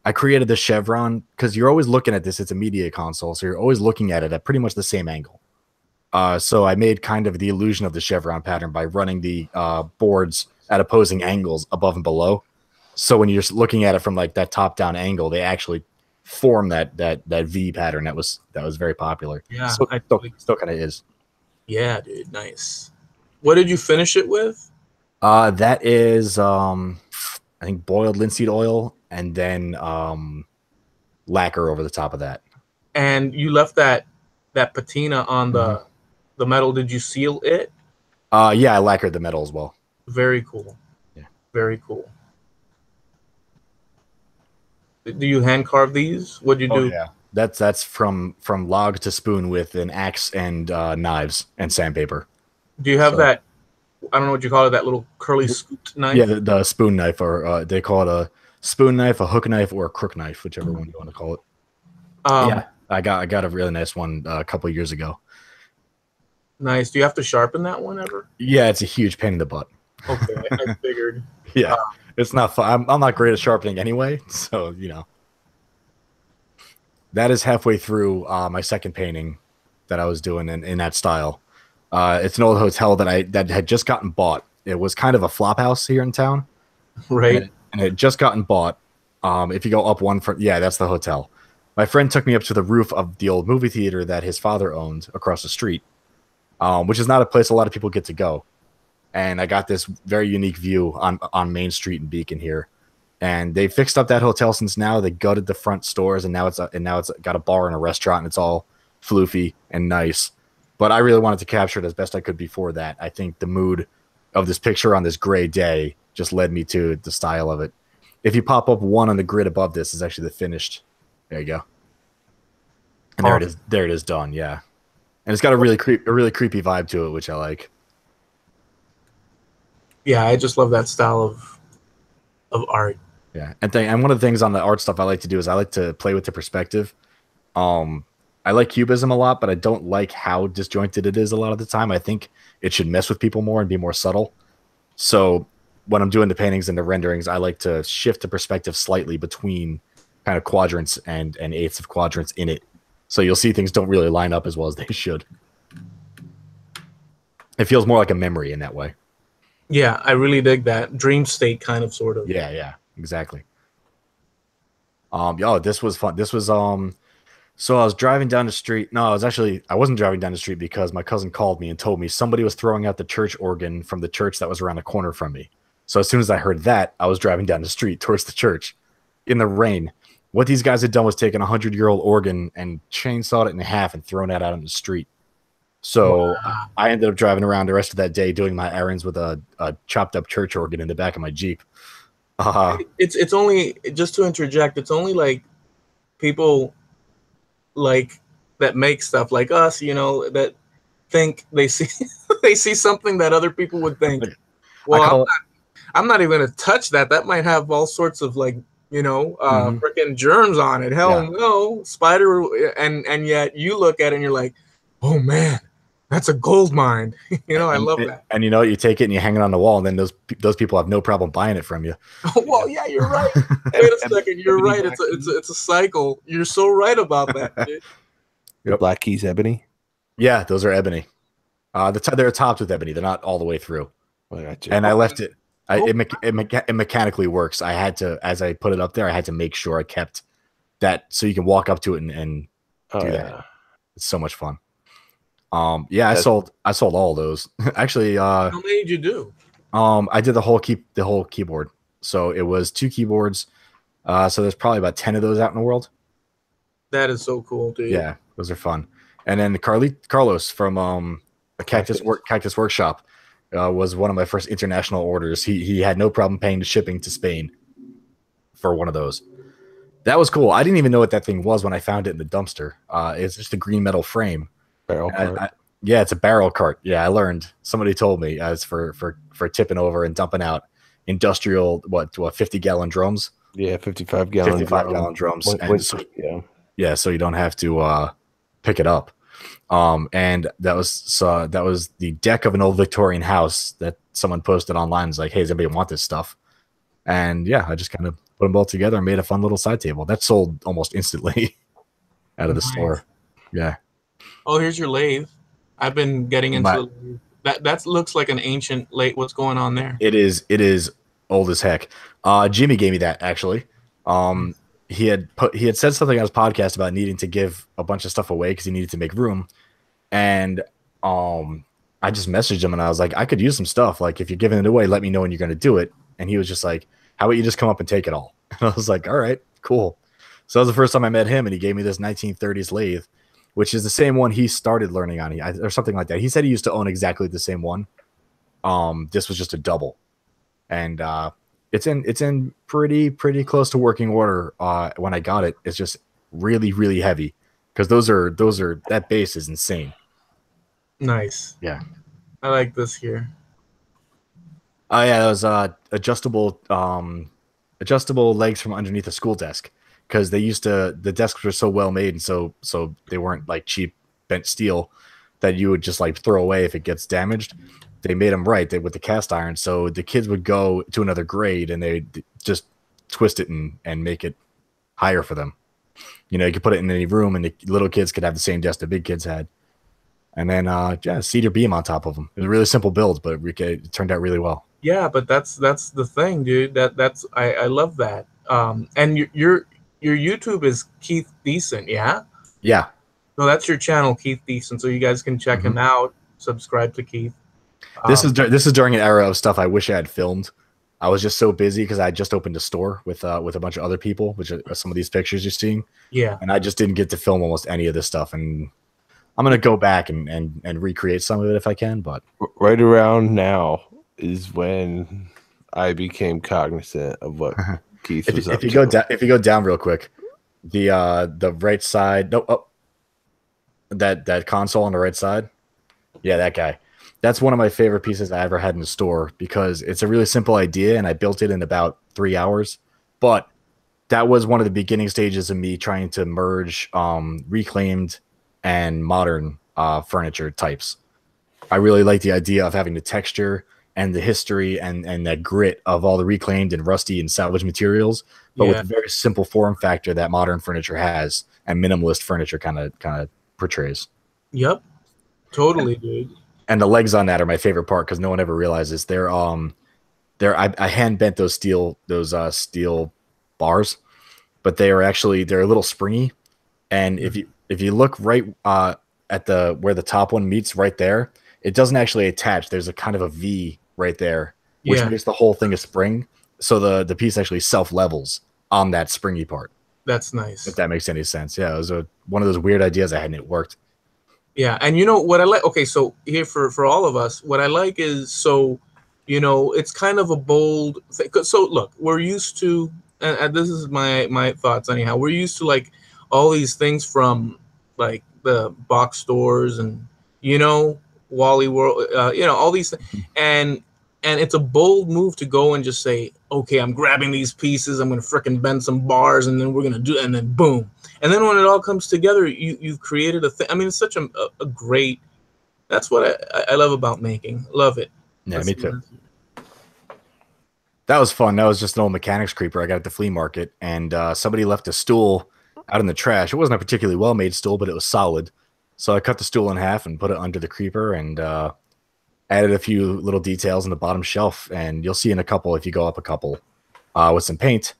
I created the chevron because you're always looking at this. It's a media console, so you're always looking at it at pretty much the same angle. So I made kind of the illusion of the chevron pattern by running the boards at opposing angles above and below. So when you're looking at it from like that top-down angle, they actually form that V pattern that was very popular. Yeah, so still kind of is. Yeah, dude, nice. What did you finish it with? That is I think boiled linseed oil and then lacquer over the top of that. And you left that patina on the metal. Did you seal it? Yeah, I lacquered the metal as well. Very cool. Yeah. Very cool. Do you hand carve these? What'd you do? Yeah. That's from log to spoon with an axe and knives and sandpaper. Do you have that? I don't know what you call it. That little curly scooped knife. Yeah, the spoon knife, or they call it a spoon knife, a hook knife, or a crook knife, whichever one you want to call it. Yeah, I got a really nice one a couple years ago. Nice. Do you have to sharpen that one ever? Yeah, it's a huge pain in the butt. Okay, I figured. Yeah, it's not fun. I'm not great at sharpening anyway, so you know. That is halfway through my second painting that I was doing in that style. It's an old hotel that had just gotten bought. It was kind of a flop house here in town, right? And it had just gotten bought. If you go up one front, yeah, that's the hotel. My friend took me up to the roof of the old movie theater that his father owned across the street, which is not a place a lot of people get to go. And I got this very unique view on Main Street in Beacon here. And they fixed up that hotel since now. They gutted the front stores, and now it's got a bar and a restaurant, and it's all floofy and nice. But I really wanted to capture it as best I could before that. I think the mood of this picture on this gray day just led me to the style of it. If you pop up one on the grid above this, is actually the finished. There you go. And there it is. There it is done. Yeah, and it's got a really creepy vibe to it, which I like. Yeah, I just love that style of art. Yeah, and one of the things on the art stuff I like to do is I like to play with the perspective. I like cubism a lot, but I don't like how disjointed it is a lot of the time. I think it should mess with people more and be more subtle. So when I'm doing the paintings and the renderings, I like to shift the perspective slightly between kind of quadrants and eighths of quadrants in it. So you'll see things don't really line up as well as they should. It feels more like a memory in that way. Yeah, I really dig that. Dream state kind of, sort of. Yeah, exactly. This was fun. This was so I was driving down the street. No, I wasn't driving down the street because my cousin called me and told me somebody was throwing out the church organ from the church that was around the corner from me. So as soon as I heard that, I was driving down the street towards the church in the rain. What these guys had done was taken a 100-year-old organ and chainsawed it in half and thrown it out on the street. So I ended up driving around the rest of that day doing my errands with a chopped up church organ in the back of my Jeep. It's only, just to interject, it's only like people like that make stuff like us, you know, that think they see they see something that other people would think, well, I'm not even gonna touch that. That might have all sorts of, like, you know, freaking germs on it. Hell no, spider, and yet you look at it and you're like, oh man, that's a gold mine. You know, I love that. And you know, you take it and you hang it on the wall, and then those people have no problem buying it from you. Well, yeah, you're right. Wait a second, you're right. It's a cycle. You're so right about that. Dude. Your Black Keys ebony. Yeah, those are ebony. They're topped with ebony. They're not all the way through. And I left it. It mechanically works. I had to, as I put it up there, I had to make sure I kept that so you can walk up to it and do that. It's so much fun. I sold all those. Actually, how many did you do? I did the whole keyboard. So it was 2 keyboards. So there's probably about 10 of those out in the world. That is so cool, dude. Yeah, those are fun. And then Carlos from Cactus Workshop was one of my first international orders. He had no problem paying the shipping to Spain for one of those. That was cool. I didn't even know what that thing was when I found it in the dumpster. It's just a green metal frame. Barrel cart. Yeah, it's a barrel cart. Yeah, I learned. Somebody told me as for tipping over and dumping out industrial 50-gallon drums. Yeah, 55-gallon drums. Yeah, so you don't have to pick it up. And that was the deck of an old Victorian house that someone posted online. It's like, hey, does anybody want this stuff? And yeah, I just kind of put them both together and made a fun little side table. That sold almost instantly out of the Nice. store. Yeah. Oh, here's your lathe. I've been getting into My- the lathe. That looks like an ancient lathe. What's going on there? It is old as heck. Jimmy gave me that actually. He had said something on his podcast about needing to give a bunch of stuff away because he needed to make room. And I just messaged him and I was like, I could use some stuff. Like, if you're giving it away, let me know when you're going to do it. And he was just like, how about you just come up and take it all? And I was like, all right, cool. So that was the first time I met him, and he gave me this 1930s lathe, which is the same one he started learning on, or something like that. He said he used to own exactly the same one. This was just a double, and it's in pretty close to working order. When I got it, it's just really heavy because those are that base is insane. Nice. Yeah, I like this here. Oh yeah, that was adjustable legs from underneath a school desk, because the desks were so well made and so they weren't like cheap bent steel that you would just like throw away if it gets damaged. They made them right with the cast iron, so the kids would go to another grade and they just twist it and make it higher for them. You know, you could put it in any room and the little kids could have the same desk the big kids had. And then cedar beam on top of them. It was a really simple build, but it turned out really well. Yeah, but that's the thing, dude. I love that. And your YouTube is Keith Décent, yeah? Yeah. So that's your channel, Keith Décent. So you guys can check him out. Subscribe to Keith. This is during an era of stuff I wish I had filmed. I was just so busy because I just opened a store with a bunch of other people, which are some of these pictures you're seeing. Yeah. And I just didn't get to film almost any of this stuff. And I'm gonna go back and recreate some of it if I can. But right around now is when I became cognizant of what Keith was up to. If you go down real quick, the right side, that console on the right side, yeah, that guy. That's one of my favorite pieces I ever had in the store because it's a really simple idea and I built it in about 3 hours. But that was one of the beginning stages of me trying to merge reclaimed and modern furniture types. I really like the idea of having the texture and the history and that grit of all the reclaimed and rusty and salvage materials, but with a very simple form factor that modern furniture has and minimalist furniture kind of portrays. Yep, totally, dude. And the legs on that are my favorite part because no one ever realizes I hand bent those steel bars, but they're a little springy. And if you look right at where the top one meets right there, it doesn't actually attach. There's a kind of a V right there, which makes the whole thing a spring. So the piece actually self levels on that springy part. That's nice. If that makes any sense. Yeah, it was one of those weird ideas I had and it worked. Yeah, and you know what I like? Okay, so here for all of us, what I like is, so, you know, it's kind of a bold thing. So look, we're used to, and this is my thoughts anyhow, we're used to like all these things from like the box stores and, you know, Wally World, you know, all these things. And it's a bold move to go and just say, okay, I'm grabbing these pieces, I'm going to frickin' bend some bars, and then we're going to do it, and then boom. And then when it all comes together, you've created a thing. I mean, it's such a great, that's what I love about making. Love it. Yeah, me too. That was fun. That was just an old mechanics creeper I got at the flea market, and somebody left a stool out in the trash. It wasn't a particularly well-made stool, but it was solid. So I cut the stool in half and put it under the creeper and added a few little details on the bottom shelf. And you'll see in a couple, if you go up a couple with some paint,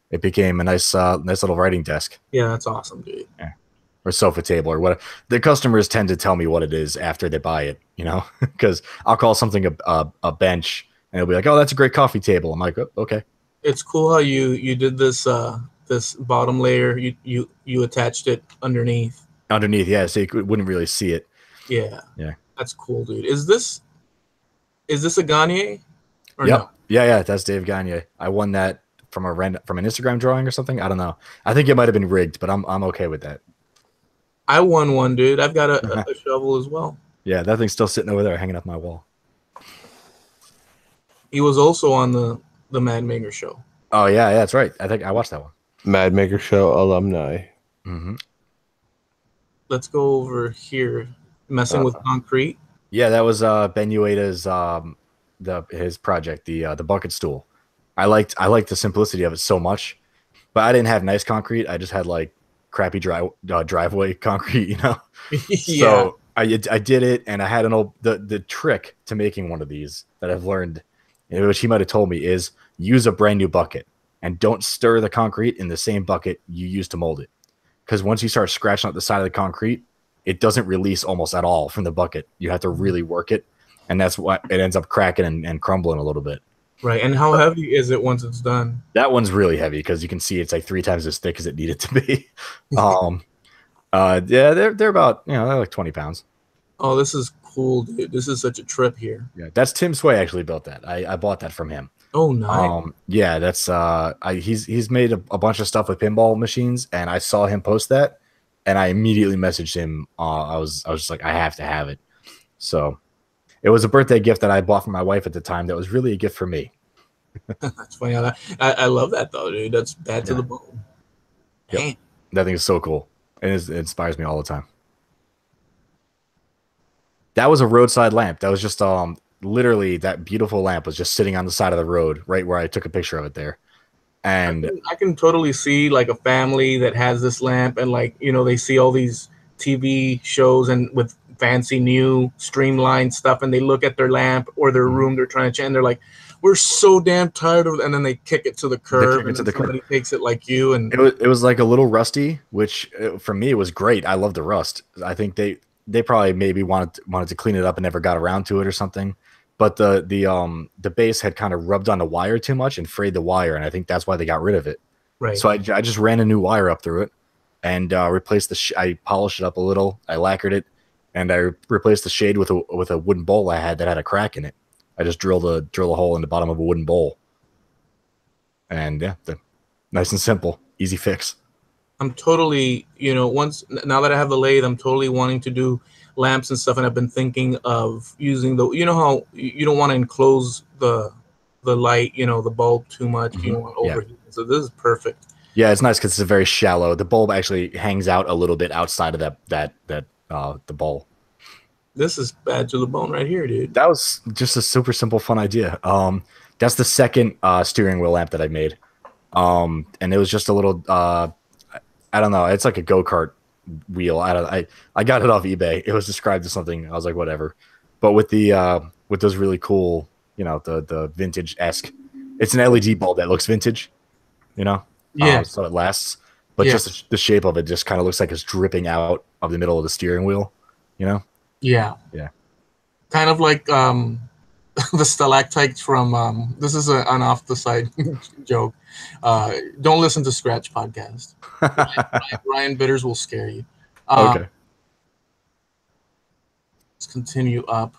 it became a nice little writing desk. Yeah, that's awesome, dude. Yeah. Or sofa table or what. The customers tend to tell me what it is after they buy it, you know, because I'll call something a bench and it'll be like, oh, that's a great coffee table. I'm like, oh, okay. It's cool how you did this this bottom layer. You attached it underneath. Underneath, yeah, so you wouldn't really see it. Yeah. Yeah. That's cool, dude. Is this a Gagne? Or yep. No? Yeah, that's Dave Gagne. I won that from an Instagram drawing or something. I don't know. I think it might have been rigged, but I'm okay with that. I won one, dude. I've got a shovel as well. Yeah, that thing's still sitting over there hanging off my wall. He was also on the Mad Maker show. Oh yeah, that's right. I think I watched that one. Mad Maker Show alumni. Mm-hmm. Let's go over here. Messing with concrete. Yeah, that was Ben Ueda's his project, the bucket stool. I liked the simplicity of it so much, but I didn't have nice concrete. I just had like crappy driveway concrete, you know. Yeah. So I did it, and I had an old the trick to making one of these that I've learned, which he might have told me, is use a brand new bucket and don't stir the concrete in the same bucket you used to mold it, because once you start scratching up the side of the concrete, it doesn't release almost at all from the bucket. You have to really work it, and that's why it ends up cracking and crumbling a little bit. Right. And how heavy is it once it's done? That one's really heavy because you can see it's like 3 times as thick as it needed to be. Yeah, they're about, they're like 20 pounds. Oh, this is cool, dude. This is such a trip here. Yeah, that's Tim Sway actually built that. I bought that from him. Oh, nice. Yeah, that's he's made a bunch of stuff with pinball machines, and I saw him post that, and I immediately messaged him. I was just like, I have to have it. So it was a birthday gift that I bought for my wife at the time. That was really a gift for me. That's funny how I love that though, dude. That's bad to the bone. Yep. That thing is so cool. It inspires me all the time. That was a roadside lamp. That was just literally that beautiful lamp was just sitting on the side of the road, right where I took a picture of it there. And I can totally see like a family that has this lamp, and like, they see all these TV shows and with fancy new streamlined stuff, and they look at their lamp or their room they're trying to change, and they're like, we're so damn tired of it, and then they kick it to the curb, and somebody takes it like you, and it was like a little rusty, which for me was great. I love the rust. I think they probably maybe wanted to clean it up and never got around to it or something. But the base had kind of rubbed on the wire too much and frayed the wire, and I think that's why they got rid of it. Right. So I just ran a new wire up through it and replaced I polished it up a little. I lacquered it, and I replaced the shade with a wooden bowl I had that had a crack in it. I just drilled a hole in the bottom of a wooden bowl, and yeah, nice and simple, easy fix. I'm totally, now that I have the lathe, I'm totally wanting to do lamps and stuff, and I've been thinking of using how you don't want to enclose the light, the bulb too much. You don't want to overheat. So this is perfect. Yeah, it's nice because it's very shallow. The bulb actually hangs out a little bit outside of the bowl. This is bad to the bone right here, dude. That was just a super simple, fun idea. That's the second steering wheel lamp that I made. And it was just a little, I don't know. It's like a go-kart wheel. I got it off eBay. It was described as something. I was like, whatever. But with with those really cool, the vintage-esque. It's an LED bulb that looks vintage, Yeah. So it lasts. But just the shape of it just kind of looks like it's dripping out of the middle of the steering wheel, Yeah. Yeah. Kind of like the stalactites from this is an off the side joke. Don't listen to Scratch Podcast. Ryan Bitters will scare you. Okay. Let's continue up.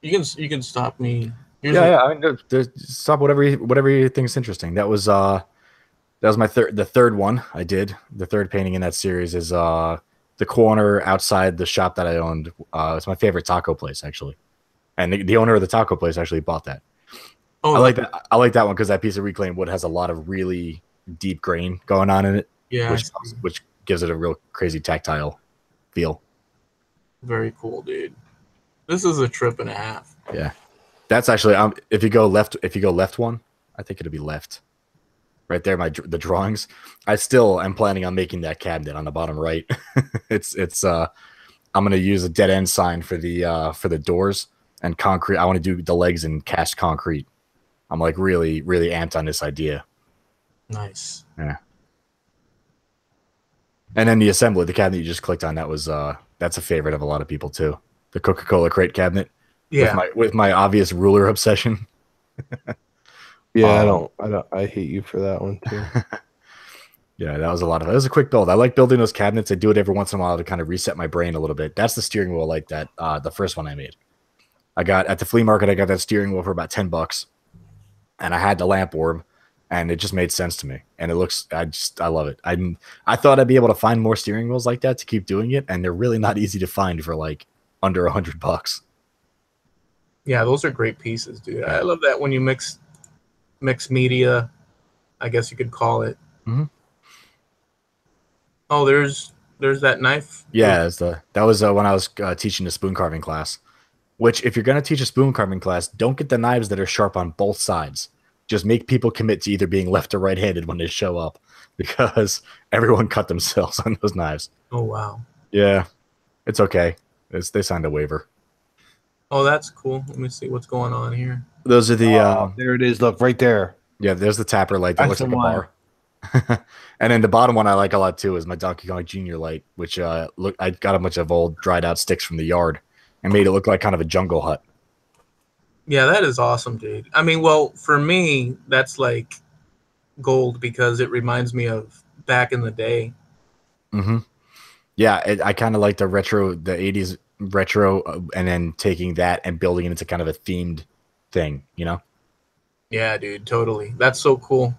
You can stop me. I mean, stop whatever you think is interesting. That was my the third one I did. The third painting in that series is the corner outside the shop that I owned. It's my favorite taco place, actually. And the owner of the taco place actually bought that. Oh, I like that. I like that one because that piece of reclaimed wood has a lot of really deep grain going on in it. Yeah, which gives it a real crazy tactile feel. Very cool, dude. This is a trip and a half. Yeah, that's actually if you go left one, I think it'll be left. Right there, the drawings. I still am planning on making that cabinet on the bottom right. I'm gonna use a dead end sign for the doors and concrete. I want to do the legs in cast concrete. I'm like really, really amped on this idea. Nice. Yeah. And then the assembly, the cabinet you just clicked on, that's a favorite of a lot of people too. The Coca-Cola crate cabinet. Yeah. With my obvious ruler obsession. Yeah, I hate you for that one too. Yeah, that was a lot of it. It was a quick build. I like building those cabinets. I do it every once in a while to kind of reset my brain a little bit. That's the steering wheel like that. The first one I made. I got at the flea market, I got that steering wheel for about $10. And I had the lamp orb, and it just made sense to me. And it looks, I love it. I thought I'd be able to find more steering wheels like that to keep doing it, and they're really not easy to find for like under $100. Yeah, those are great pieces, dude. I love that when you mix media, I guess you could call it. Mm-hmm. Oh, there's that knife. Yeah, that was when I was teaching the spoon carving class. Which, if you're going to teach a spoon carving class, don't get the knives that are sharp on both sides. Just make people commit to either being left or right-handed when they show up, because everyone cut themselves on those knives. Oh, wow. Yeah, it's okay. They signed a waiver. Oh, that's cool. Let me see what's going on here. Those are the... there it is. Look, right there. Yeah, there's the tapper light. That looks like a bar. And then the bottom one I like a lot, too, is my Donkey Kong Jr. light, which I got a bunch of old dried-out sticks from the yard and made it look like kind of a jungle hut. Yeah, that is awesome, dude. I mean, well, for me, that's like gold because it reminds me of back in the day. Mm-hmm. Yeah, I kind of like the 80s retro, and then taking that and building it into kind of a themed thing, you know? Yeah, dude, totally. That's so cool.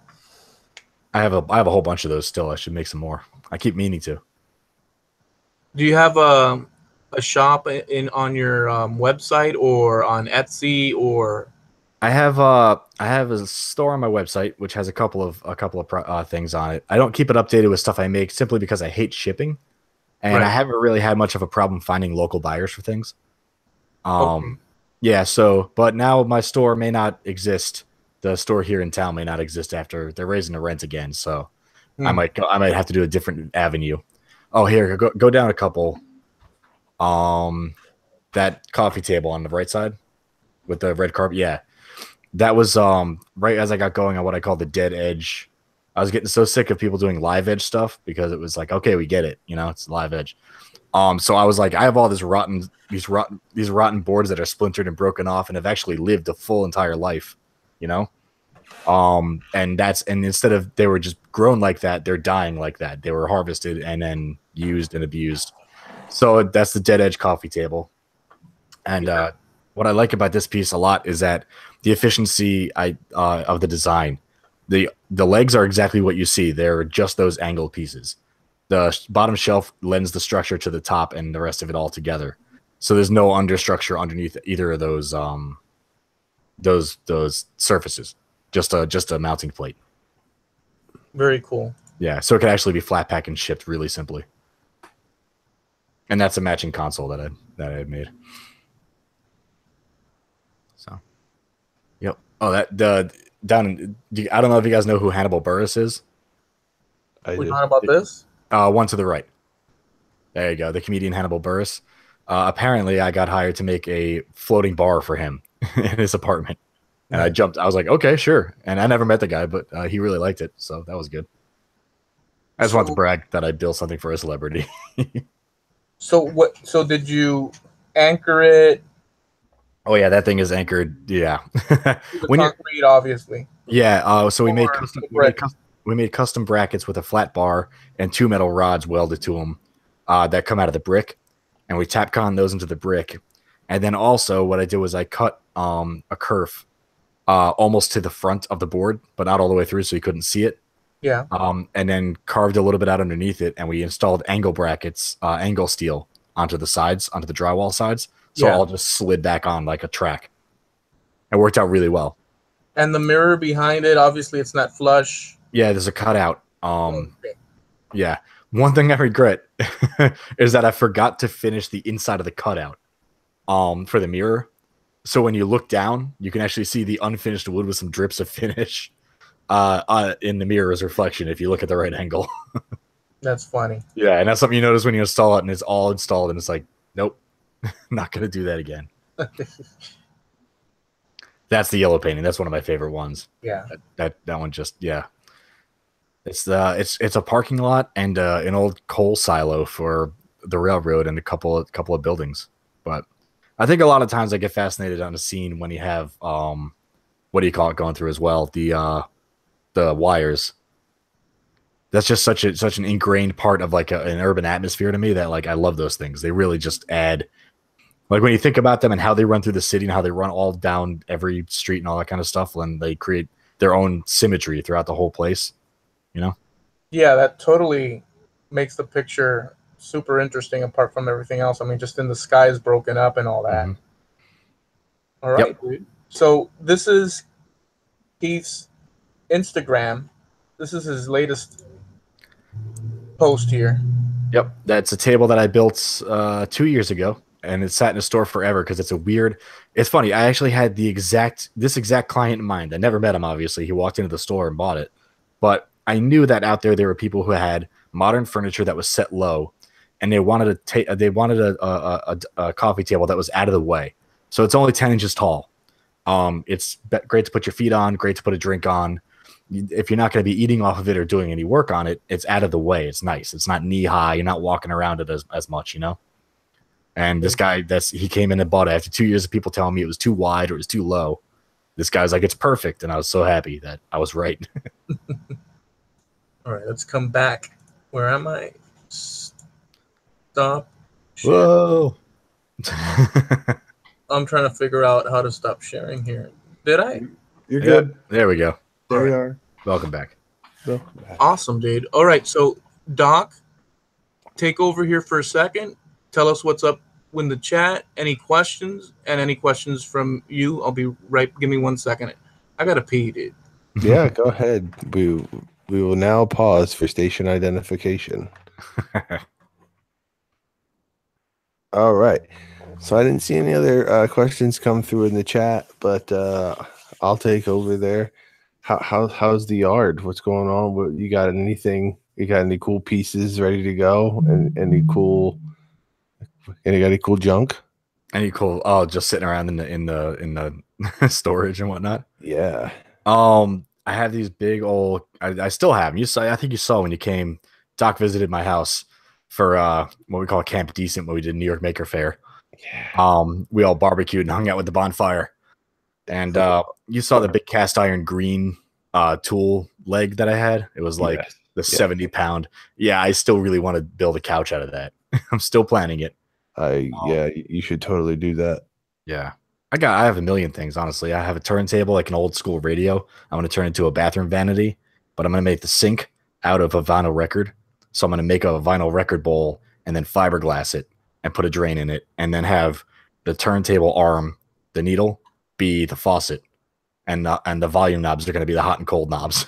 I have a whole bunch of those still. I should make some more. I keep meaning to. Do you have a shop on your website or on Etsy or? I have a store on my website which has a couple of things on it. I don't keep it updated with stuff I make simply because I hate shipping, and Right. I haven't really had much of a problem finding local buyers for things. Okay. Yeah. So, but now my store may not exist. The store here in town may not exist after they're raising the rent again. So, I might have to do a different avenue. Oh, here, go down a couple. That coffee table on the right side with the red carpet. Yeah. That was right as I got going on what I call the dead edge. I was getting so sick of people doing live edge stuff because it was like, okay, we get it, you know, it's live edge. So I was like, I have all these rotten boards that are splintered and broken off and have actually lived a full entire life, you know. And instead of they were just grown like that, they're dying like that. They were harvested and then used and abused. So that's the dead edge coffee table. And what I like about this piece a lot is that the efficiency of the design. The legs are exactly what you see. They're just those angled pieces. The bottom shelf lends the structure to the top and the rest of it all together. So there's no understructure underneath either of those surfaces. Just a mounting plate. Very cool. Yeah, so it could actually be flat pack and shipped really simply. And that's a matching console that I had made. So, yep. Oh, I don't know if you guys know who Hannibal Buress is. We're talking about this? One to the right. There you go. The comedian Hannibal Buress. Apparently, I got hired to make a floating bar for him in his apartment. And I jumped. I was like, okay, sure. And I never met the guy, but he really liked it. So that was good. I just want to brag that I built something for a celebrity. So did you anchor it? Oh, yeah, that thing is anchored. Yeah. Concrete, obviously. Yeah. So we made custom brackets with a flat bar and 2 metal rods welded to them that come out of the brick. And we Tapcon those into the brick. And then also what I did was I cut a kerf almost to the front of the board, but not all the way through so you couldn't see it. Yeah. And then carved a little bit out underneath it, and we installed angle brackets, angle steel onto the sides, onto the drywall sides. So it all just slid back on like a track. It worked out really well. And the mirror behind it, obviously it's not flush. Yeah, there's a cutout. Yeah. One thing I regret is that I forgot to finish the inside of the cutout for the mirror. So when you look down, you can actually see the unfinished wood with some drips of finish in the mirror's reflection if you look at the right angle. That's funny. Yeah, and that's something you notice when you install it, and it's all installed, and it's like, nope, not going to do that again. That's the yellow painting. That's one of my favorite ones. Yeah. That one just, yeah. It's a parking lot and an old coal silo for the railroad and a couple of buildings. But I think a lot of times I get fascinated on a scene when you have what do you call it going through as well, the wires. That's just such an ingrained part of like an urban atmosphere to me that like I love those things. They really just add, like when you think about them and how they run through the city and how they run all down every street and all that kind of stuff, and they create their own symmetry throughout the whole place, you know? Yeah, that totally makes the picture super interesting apart from everything else. I mean, just in the sky is broken up and all that. Mm-hmm. All right, dude. So this is Keith's Instagram. This is his latest post here. Yep, that's a table that I built 2 years ago. and it sat in a store forever because it's funny. I actually had this exact client in mind. I never met him, obviously. He walked into the store and bought it. But I knew that out there were people who had modern furniture that was set low, and they wanted a coffee table that was out of the way. So it's only 10 inches tall. It's great to put your feet on, great to put a drink on. If you're not going to be eating off of it or doing any work on it, it's out of the way. It's nice. It's not knee high. You're not walking around it as much, you know? And this guy, he came in and bought it after 2 years of people telling me it was too wide or it was too low. This guy's like, it's perfect. And I was so happy that I was right. All right, let's come back. Where am I? Stop. Whoa. I'm trying to figure out how to stop sharing here. Did I? You're good. There we go. There we are. Welcome back. Awesome, dude. All right, so Doc, take over here for a second. Tell us what's up in the chat. Any questions from you? I'll be right. Give me 1 second. I gotta pee, dude. Yeah, go ahead. We will now pause for station identification. All right. So I didn't see any other questions come through in the chat, but I'll take over there. How's the yard? What's going on? What you got? Anything? You got any cool pieces ready to go? And any cool junk? Any cool? Oh, just sitting around in the storage and whatnot. Yeah. I have these big old. I still have them. I think you saw when you came. Doc visited my house for what we call Camp Decent, when we did New York Maker Fair. Yeah. We all barbecued and hung out with the bonfire. And you saw the big cast iron green tool leg that I had. It was like the 70-pound. Yeah, I still really want to build a couch out of that. I'm still planning it. Yeah, you should totally do that. Yeah. I have a million things, honestly. I have a turntable, like an old school radio. I'm going to turn it into a bathroom vanity, but I'm going to make the sink out of a vinyl record. So I'm going to make a vinyl record bowl and then fiberglass it and put a drain in it, and then have the turntable arm, the needle, be the faucet, and the volume knobs are going to be the hot and cold knobs.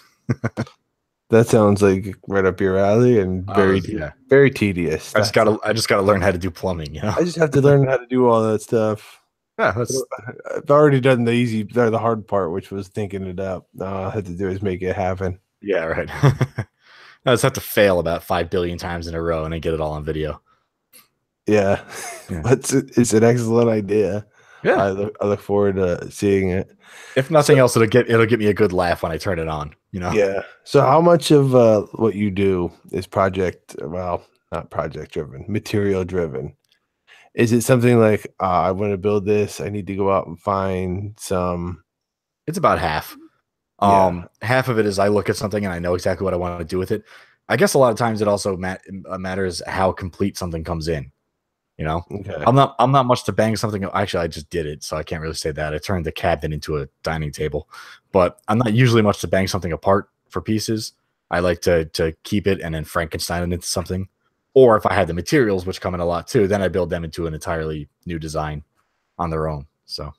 That sounds like right up your alley and very tedious. I just gotta learn how to do plumbing. You know, I just have to learn how to do all that stuff. Yeah, I've already done the hard part, which was thinking it up. All I have to do is make it happen. Yeah, right. I just have to fail about 5 billion times in a row and then get it all on video. Yeah. It's an excellent idea. Yeah, I look forward to seeing it. If nothing else, it'll get me a good laugh when I turn it on. You know. Yeah. So how much of what you do is not project driven, material driven? Is it something like I want to build this, I need to go out and find some? It's about half. Half of it is I look at something and I know exactly what I want to do with it. I guess a lot of times it also matters how complete something comes in. You know, okay. I'm not much to bang something. Actually, I just did it, so I can't really say that. I turned the cabinet into a dining table, but I'm not usually much to bang something apart for pieces. I like to keep it and then Frankenstein it into something. Or if I had the materials, which come in a lot too, then I build them into an entirely new design on their own. So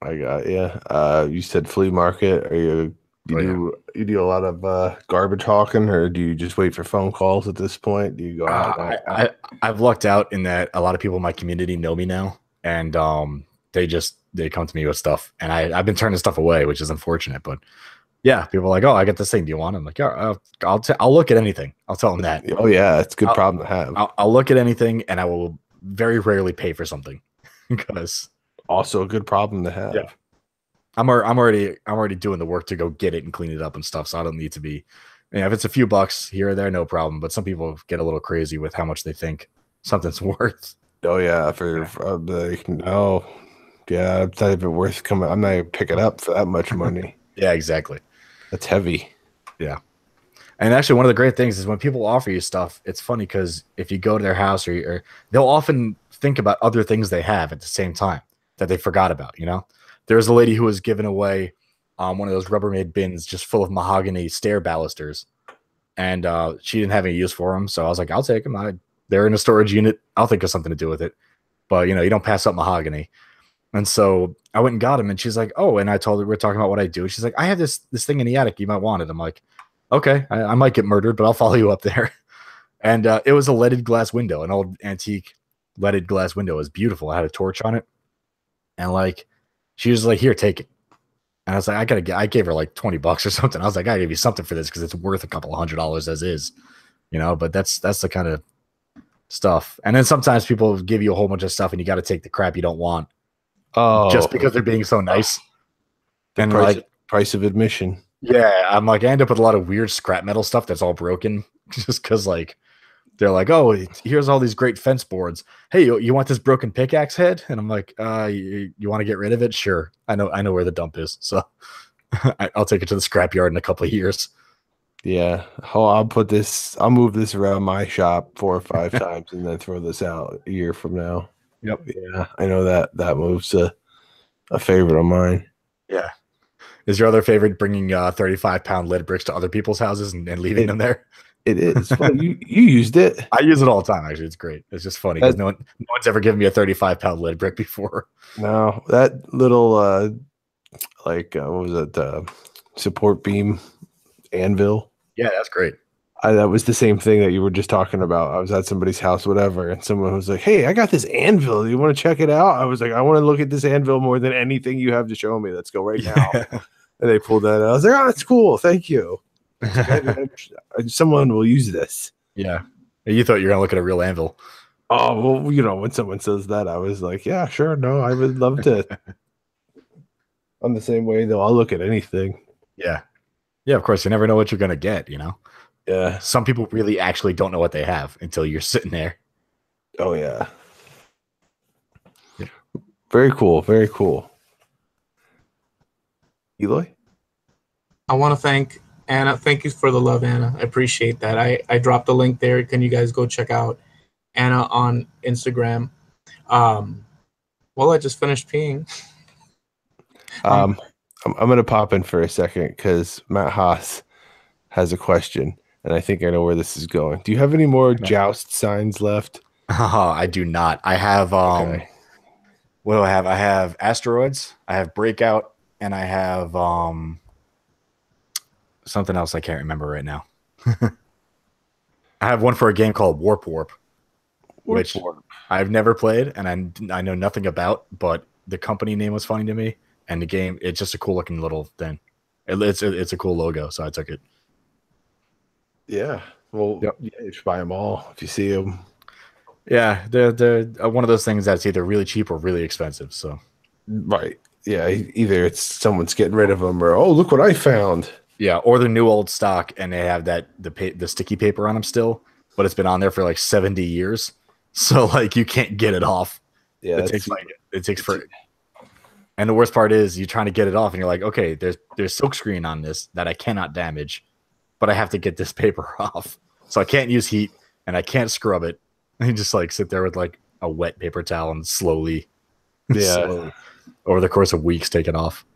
I got you said flea market. You do a lot of garbage hawking, or do you just wait for phone calls at this point? Do you go out? I've lucked out in that a lot of people in my community know me now, and they come to me with stuff, and I've been turning stuff away, which is unfortunate. But yeah, people are like, "Oh, I got this thing. Do you want it?" I'm like, "Yeah, I'll look at anything." I'll tell them that. Oh yeah, it's a good problem to have. I'll look at anything, and I will very rarely pay for something because also a good problem to have. Yeah. I'm already doing the work to go get it and clean it up and stuff, so I don't need to be. If it's a few bucks here or there, no problem. But some people get a little crazy with how much they think something's worth. Oh yeah, yeah, it's not even worth coming. I'm not even picking up for that much money. Yeah, exactly. That's heavy. Yeah. And actually, one of the great things is when people offer you stuff, it's funny because if you go to their house or they'll often think about other things they have at the same time that they forgot about, you know? There was a lady who was giving away one of those Rubbermaid bins just full of mahogany stair balusters. And she didn't have any use for them. So I was like, I'll take them. They're in a storage unit. I'll think of something to do with it. But, you don't pass up mahogany. And so I went and got him. And she's like, oh, and I told her we're talking about what I do. She's like, I have this thing in the attic. You might want it. I'm like, okay, I might get murdered, but I'll follow you up there. And it was a leaded glass window, an old antique leaded glass window. It was beautiful. I had a torch on it, and like she was like, "Here, take it." And I was like, I gave her like $20 or something. I was like, I give you something for this because it's worth a couple $100 as is, you know. But that's the kind of stuff. And then sometimes people give you a whole bunch of stuff, and you got to take the crap you don't want, just because they're being so nice. And price of admission. Yeah, I'm like, I end up with a lot of weird scrap metal stuff that's all broken, just because like they're like, oh, here's all these great fence boards. Hey, you want this broken pickaxe head? And I'm like, you want to get rid of it? Sure. I know where the dump is. So I'll take it to the scrapyard in a couple of years. Yeah. I'll move this around my shop 4 or 5 times and then throw this out a year from now. Yep. Yeah. I know that move's a favorite of mine. Yeah. Is your other favorite bringing 35-pound lead bricks to other people's houses and leaving them there? It is. Well, you used it. I use it all the time, actually. It's great. It's just funny because no one's ever given me a 35-pound lead brick before. No, that little what was it? Support beam anvil. Yeah, that's great. That was the same thing that you were just talking about. I was at somebody's house, whatever, and someone was like, "Hey, I got this anvil. Do you want to check it out?" I was like, "I want to look at this anvil more than anything you have to show me. Let's go right now." And they pulled that out. I was like, "Oh, that's cool. Thank you." Someone will use this. Yeah. You thought you were going to look at a real anvil. Oh, well, you know, when someone says that, I was like, yeah, sure. No, I would love to. I'm the same way, though. I'll look at anything. Yeah. Yeah, of course. You never know what you're going to get, you know? Yeah. Some people really actually don't know what they have until you're sitting there. Oh, yeah. Very cool. Very cool. Eloy? I want to thank Anna. Thank you for the love, Anna. I appreciate that. I dropped a link there. Can you guys go check out Anna on Instagram? Well, I just finished peeing. I'm going to pop in for a second because Matt Haas has a question, and I think I know where this is going. Do you have any more joust signs left? Oh, I do not. I have Okay. What do I have? I have Asteroids, I have Breakout, and I have something else I can't remember right now. I have one for a game called Warp, which I've never played and I know nothing about, but the company name was funny to me, and the game, it's just a cool looking little thing. It's a cool logo, so I took it. Yeah. Well, Yep. yeah, you should buy them all if you see them. Yeah, they're one of those things that's either really cheap or really expensive. So Right. Yeah. Either it's someone's getting rid of them or, oh, look what I found. yeah, or the new old stock, and they have the sticky paper on them still, but it's been on there for like 70 years. So like you can't get it off. Yeah. It takes for. And the worst part is you're trying to get it off, and you're like, okay, there's silkscreen on this that I cannot damage, but I have to get this paper off. So I can't use heat, and I can't scrub it. And you just like sit there with like a wet paper towel and slowly, over the course of weeks, take it off.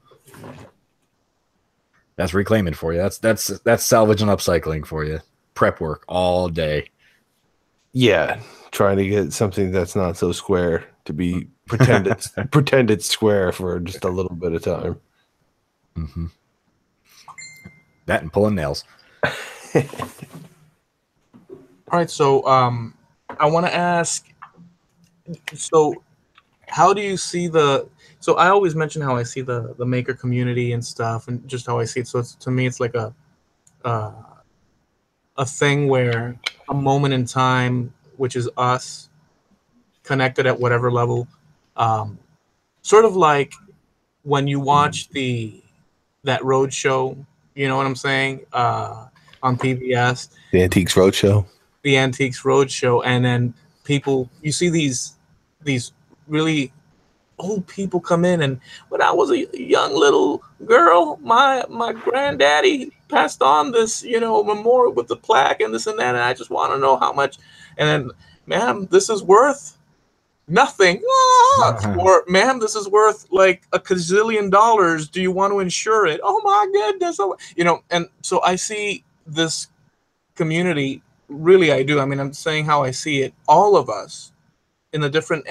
That's reclaiming for you. That's salvage and upcycling for you. Prep work all day. Yeah. Trying to get something that's not so square to be pretend it's square for just a little bit of time. Mm-hmm. That and pulling nails. All right, so I want to ask, so how do you see so I always mention how I see the maker community and stuff, and just how I see it. So to me, it's like a thing where a moment in time, which is us connected at whatever level, sort of like when you watch that road show, you know what I'm saying, on PBS, The Antiques Roadshow. the Antiques Roadshow, and then you see these really old people come in, and when I was a young little girl, my granddaddy passed on this, memorial with the plaque and this and that, and I just want to know how much. And then, ma'am, this is worth nothing. Or, ma'am, this is worth like $1 gazillion. Do you want to insure it? Oh my goodness. And so I see this community. Really, I do. I mean, I'm saying how I see it. All of us in the different,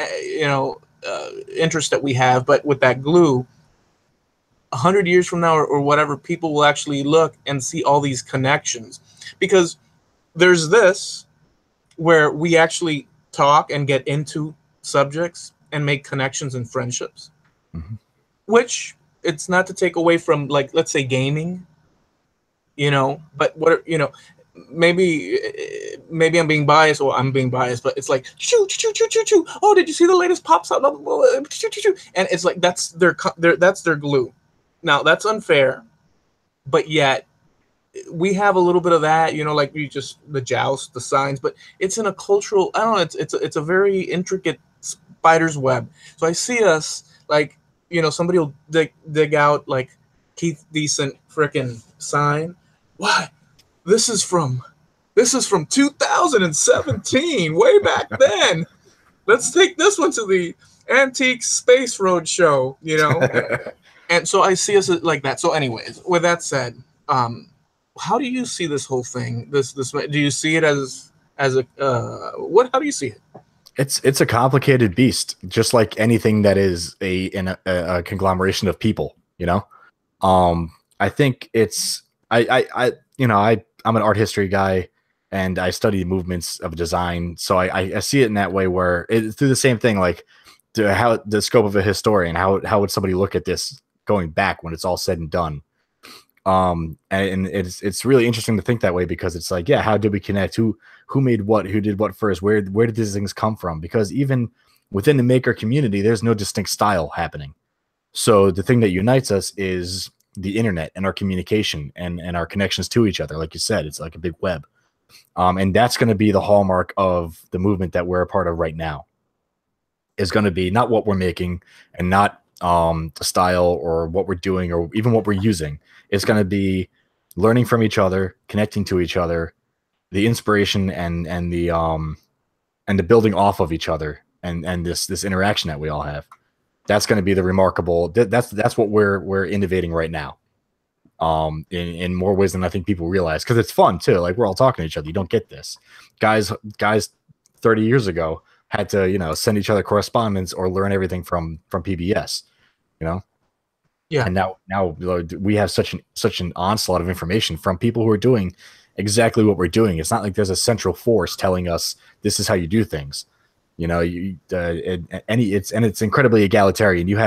interests that we have, but with that glue, 100 years from now or whatever, people will actually look and see all these connections, because there's this where we actually talk and get into subjects and make connections and friendships. Mm-hmm. Which it's not to take away from, like, let's say gaming, but what, maybe I'm being biased, or I'm being biased, but it's like choo choo choo choo choo. Oh, did you see the latest pops out? Choo choo choo. And it's like that's their glue. Now that's unfair, but yet we have a little bit of that, like we just the joust, the signs, but it's in a cultural. I don't know. It's a very intricate spider's web. So I see us like, somebody will dig out like Keith Décent frickin' sign. Why? This is from 2017, way back then. Let's take this one to the Antique Space Road show, And so I see us like that. So anyways, with that said, how do you see this whole thing? This do you see it as a what? How do you see it? It's a complicated beast, just like anything that is a conglomeration of people. I think I'm an art history guy, and I study movements of design, so I see it in that way, where it's through the same thing, like how the scope of a historian, how would somebody look at this going back when it's all said and done. And it's really interesting to think that way, because it's like, yeah, how did we connect? Who made what? Who did what first? Where did these things come from? Because even within the maker community, there's no distinct style happening. So the thing that unites us is the internet and our communication and our connections to each other. Like you said, it's like a big web. And that's going to be the hallmark of the movement that we're a part of right now, is going to be not what we're making and not the style or what we're doing or even what we're using. It's going to be learning from each other, connecting to each other, the inspiration and the building off of each other, and this interaction that we all have. That's going to be the remarkable. That's what we're innovating right now, in more ways than I think people realize, because it's fun too. Like, we're all talking to each other. You don't get this, guys 30 years ago had to send each other correspondence or learn everything from PBS, Yeah. And now we have such an onslaught of information from people who are doing exactly what we're doing. It's not like there's a central force telling us this is how you do things. It's incredibly egalitarian. You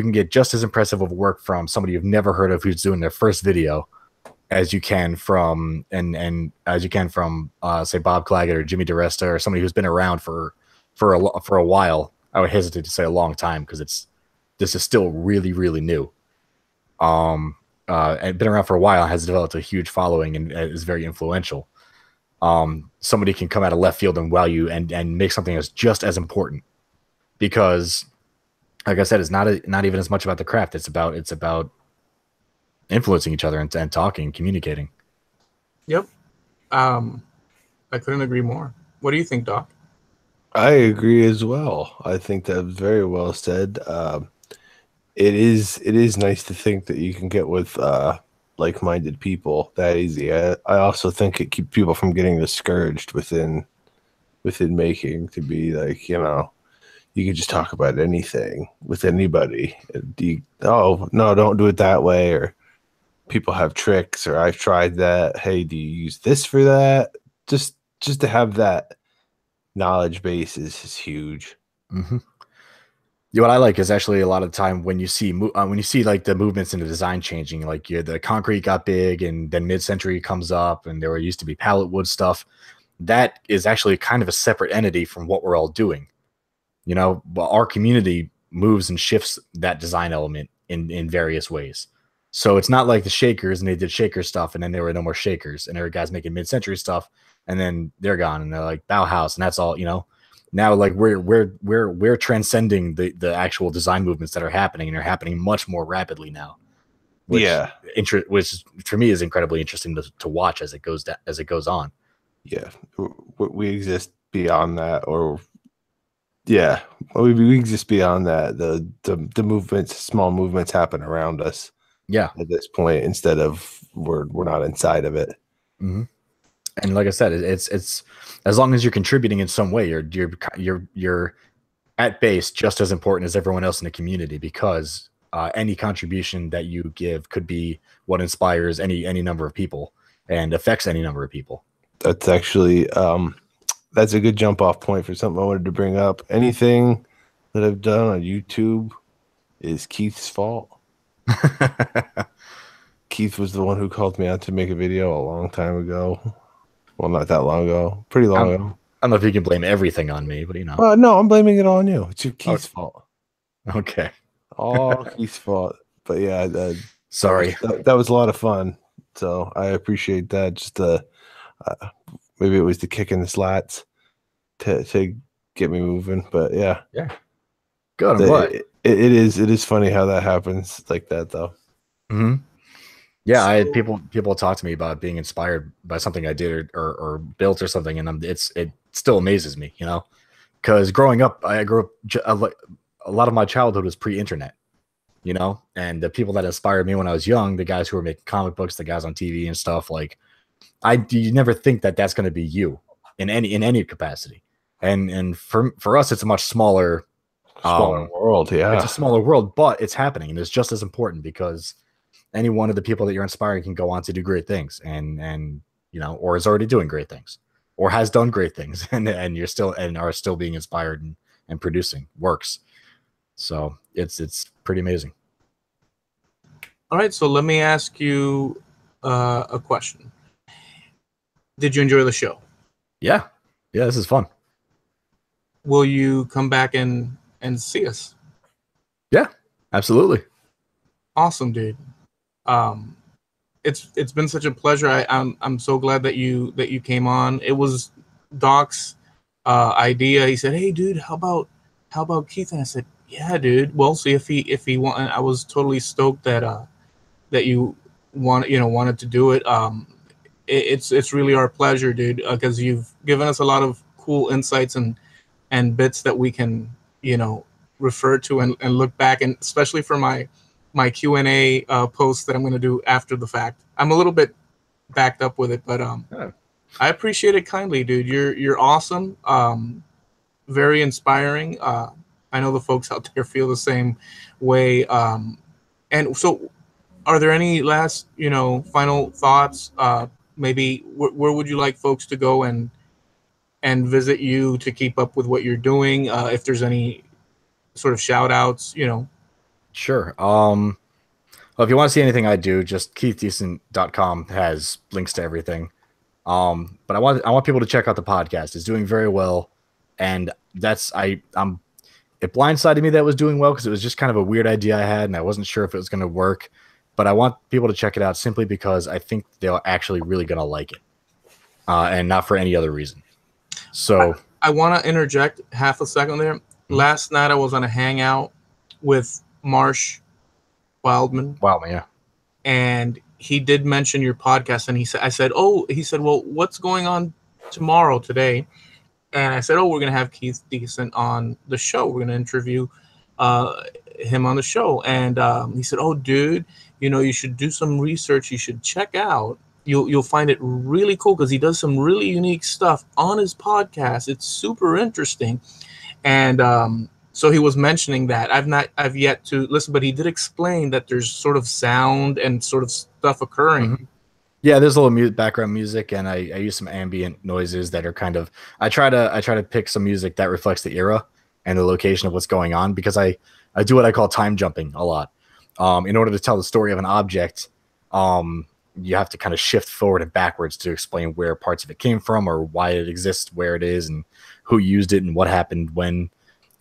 can get just as impressive of work from somebody you've never heard of who's doing their first video as you can from say Bob Claggett or Jimmy DiResta or somebody who's been around for a while. I would hesitate to say a long time, because this is still really, really new. And been around for a while, has developed a huge following, and is very influential. Somebody can come out of left field and wow you and make something that's just as important, because, like I said, it's not even as much about the craft. It's about influencing each other and talking, communicating. Yep. I couldn't agree more. What do you think, Doc? I agree as well. I think that's very well said. It is nice to think that you can get with like-minded people that easy. I also think it keeps people from getting discouraged within making, to be like, you can just talk about anything with anybody. Oh no, don't do it that way, or people have tricks, or I've tried that. Hey, do you use this for that? Just to have that knowledge base is huge. Mm-hmm. What I like is actually a lot of the time when you see like the movements in the design changing, like the concrete got big, and then mid-century comes up, and there used to be pallet wood stuff. That is actually kind of a separate entity from what we're all doing. Our community moves and shifts that design element in various ways. So it's not like the Shakers, and they did Shaker stuff, and then there were no more Shakers, and there were guys making mid-century stuff, and then they're gone, and they're like Bauhaus, and that's all. Now, like, we're transcending the actual design movements that are happening, and they're happening much more rapidly now. Which for me is incredibly interesting to watch as it goes on. Yeah, we exist beyond that, or we exist beyond that. The movements, small movements, happen around us. Yeah, at this point, instead of we're not inside of it. Mm-hmm. And like I said, it's as long as you're contributing in some way, you're at base just as important as everyone else in the community, because any contribution that you give could be what inspires any number of people and affects any number of people. That's actually that's a good jump off point for something I wanted to bring up. Anything that I've done on YouTube is Keith's fault. Keith was the one who called me out to make a video a long time ago. Well, not that long ago. Pretty long ago. I don't know if you can blame everything on me, but you know. No, I'm blaming it all on you. It's Keith's fault. Okay. All Keith's fault. But yeah, sorry. That was a lot of fun. So I appreciate that. Just maybe it was the kick in the slats to get me moving. But yeah. Yeah. Good. I'm glad. It is funny how that happens like that though. Mm-hmm. Yeah, I had people talk to me about being inspired by something I did or built or something, and it still amazes me, you know, because growing up, I grew up a lot of my childhood was pre-internet, you know, and the people that inspired me when I was young, the guys who were making comic books, the guys on TV and stuff, like you never think that that's going to be you in any capacity, and for us, it's a much smaller world. Yeah, it's a smaller world, but it's happening, and it's just as important because any one of the people that you're inspiring can go on to do great things and you know, or is already doing great things or has done great things and you're still and are still being inspired and producing works. So it's pretty amazing. All right. So let me ask you a question. Did you enjoy the show? Yeah. This is fun. Will you come back and see us? Yeah, absolutely. Awesome, dude. It's been such a pleasure. I'm so glad that you came on. It was Doc's idea. He said, "Hey, dude, how about Keith?" And I said, "Yeah, dude. We'll see if he want." I was totally stoked that you wanted to do it. It's really our pleasure, dude, because you've given us a lot of cool insights and bits that we can refer to and look back, and especially for my Q&A post that I'm going to do after the fact. I'm a little bit backed up with it, but I appreciate it kindly, dude. You're awesome. Very inspiring. I know the folks out there feel the same way. And so are there any last, final thoughts? Maybe where would you like folks to go and visit you to keep up with what you're doing? If there's any sort of shout outs, Sure. Well, if you want to see anything I do, just keithdecent.com has links to everything. But I want people to check out the podcast. It's doing very well, and it blindsided me that it was doing well because it was just kind of a weird idea I had, and I wasn't sure if it was going to work. But I want people to check it out simply because I think they're actually really going to like it, and not for any other reason. So I want to interject half a second there. Last night I was on a hangout with Marsh Wildman, yeah. And he did mention your podcast, and he said, well, what's going on today? And I said, we're going to have Keith Décent on the show. We're going to interview him on the show. And he said, dude, you should do some research. You should check out. You'll find it really cool because he does some really unique stuff on his podcast. It's super interesting. And so he was mentioning that. I've yet to listen, but he did explain that there's sort of sound and sort of stuff occurring. Mm-hmm. Yeah, there's a little background music, and I use some ambient noises that are kind of. I try to pick some music that reflects the era and the location of what's going on because I do what I call time jumping a lot. In order to tell the story of an object, you have to kind of shift forward and backwards to explain where parts of it came from or why it exists where it is and who used it and what happened when.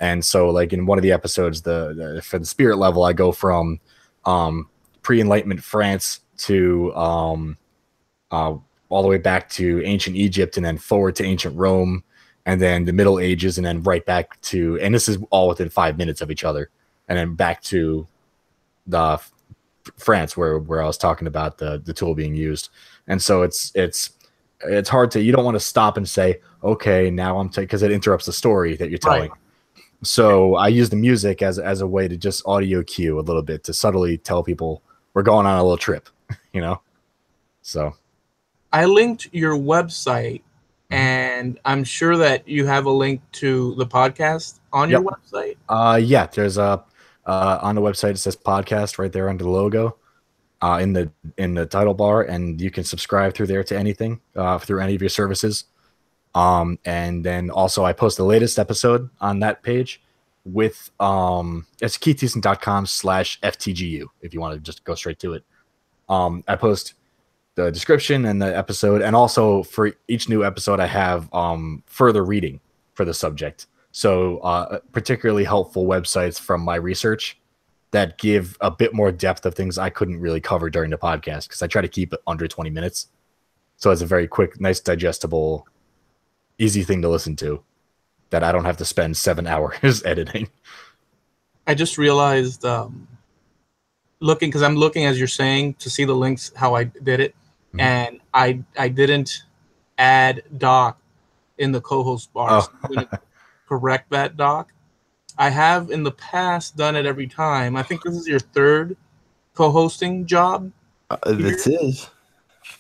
And so, like in one of the episodes, for the spirit level, I go from pre-Enlightenment France to all the way back to ancient Egypt, and then forward to ancient Rome, and then the Middle Ages, and then right back to, and this is all within 5 minutes of each other, and then back to the France where I was talking about the tool being used. And so it's hard to, you don't want to stop and say, okay, now I'm because it interrupts the story that you're telling. Right. So I use the music as a way to just audio cue a little bit to subtly tell people we're going on a little trip, So I linked your website, and I'm sure that you have a link to the podcast on your website. Yeah, there's on the website it says podcast right there under the logo, in the title bar, and you can subscribe through there to anything through any of your services. And then also I post the latest episode on that page with it's keithdecent.com/FTGU if you want to just go straight to it. I post the description and the episode, and also for each new episode I have further reading for the subject. So particularly helpful websites from my research that give a bit more depth of things I couldn't really cover during the podcast, because I try to keep it under 20 minutes. So it's a very quick, nice, digestible, easy thing to listen to that I don't have to spend 7 hours editing. I just realized looking, because I'm looking as you're saying to see the links, how I did it. Mm-hmm. And I didn't add Doc in the co-host bar. So I'm going to correct that, Doc. I have in the past done it every time. I think this is your third co-hosting job. This is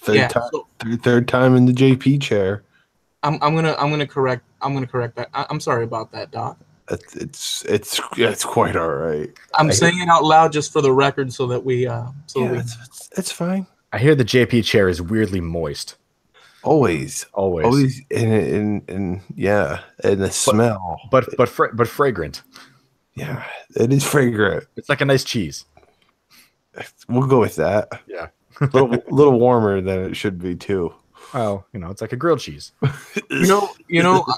third time in the JP chair. I'm gonna correct that. I'm sorry about that, Doc. It's quite all right. I'm saying it out loud just for the record, so that we it's fine. I hear the JP chair is weirdly moist. Always, and yeah, and the smell, but fragrant. Yeah, it is fragrant. It's like a nice cheese. We'll go with that. Yeah, little warmer than it should be too. Well, it's like a grilled cheese. You know.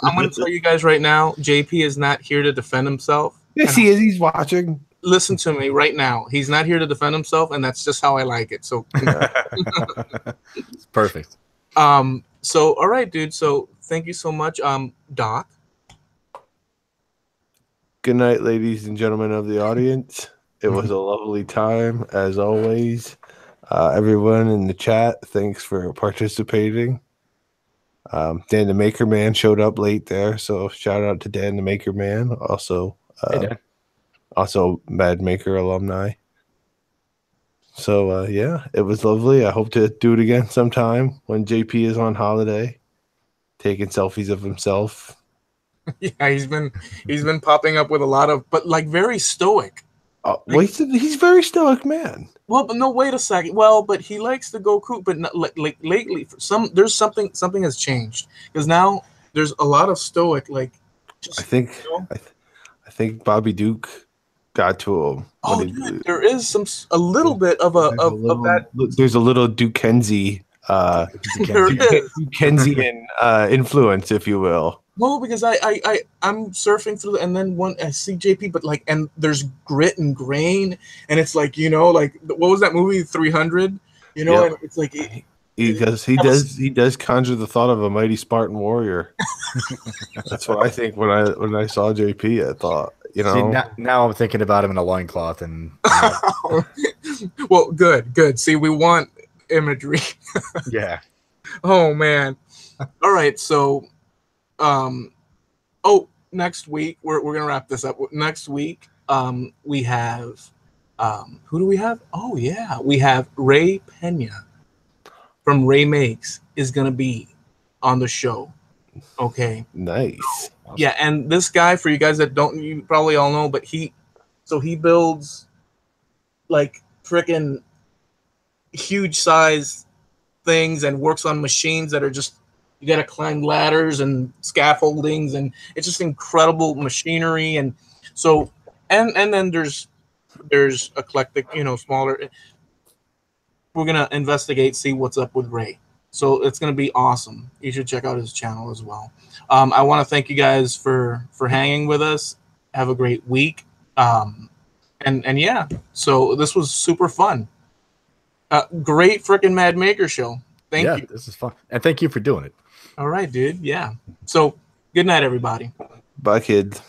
I'm going to tell you guys right now. JP is not here to defend himself. Yes, he is. He's watching. Listen to me right now. He's not here to defend himself, and that's just how I like it. So, it's perfect. So all right, dude. So thank you so much, Doc. Good night, ladies and gentlemen of the audience. It was a lovely time, as always. Everyone in the chat, thanks for participating. Dan the Maker Man showed up late there, so shout out to Dan the Maker Man. Also, also Mad Maker alumni. So yeah, it was lovely. I hope to do it again sometime when JP is on holiday, taking selfies of himself. Yeah, he's been popping up with a lot of, but like very stoic. He's very stoic, man. Well, but no, wait a second. Well, but he likes to go cool, but not, like lately, there's something has changed, because now there's a lot of stoic. Like, just, I think I think Bobby Duke got to him. Oh, dude, there is a little bit of that. There's a little Dukensian influence, if you will. No, because I'm surfing through, and then I see JP, but like, and there's grit and grain, and it's like, like what was that movie 300? Yep. And it's like he does conjure the thought of a mighty Spartan warrior. That's what I think when I saw JP. I thought, See, now I'm thinking about him in a loincloth and. Well, good. See, we want imagery. Yeah. Oh man. All right, so. Next week we're gonna wrap this up. Next week, we have who do we have? Oh yeah, we have Ray Pena from Ray Makes is gonna be on the show. Okay, nice. Yeah, and this guy, for you guys that don't, you probably all know, but he builds like freaking huge size things and works on machines that are just. You got to climb ladders and scaffoldings, and it's just incredible machinery. And so, and then there's eclectic, smaller. We're gonna investigate, see what's up with Ray. So it's gonna be awesome. You should check out his channel as well. I want to thank you guys for hanging with us. Have a great week. And yeah, so this was super fun. Great freaking Mad Maker show. Thank you. This is fun, and thank you for doing it. All right, dude. Yeah. So, good night, everybody. Bye, kids.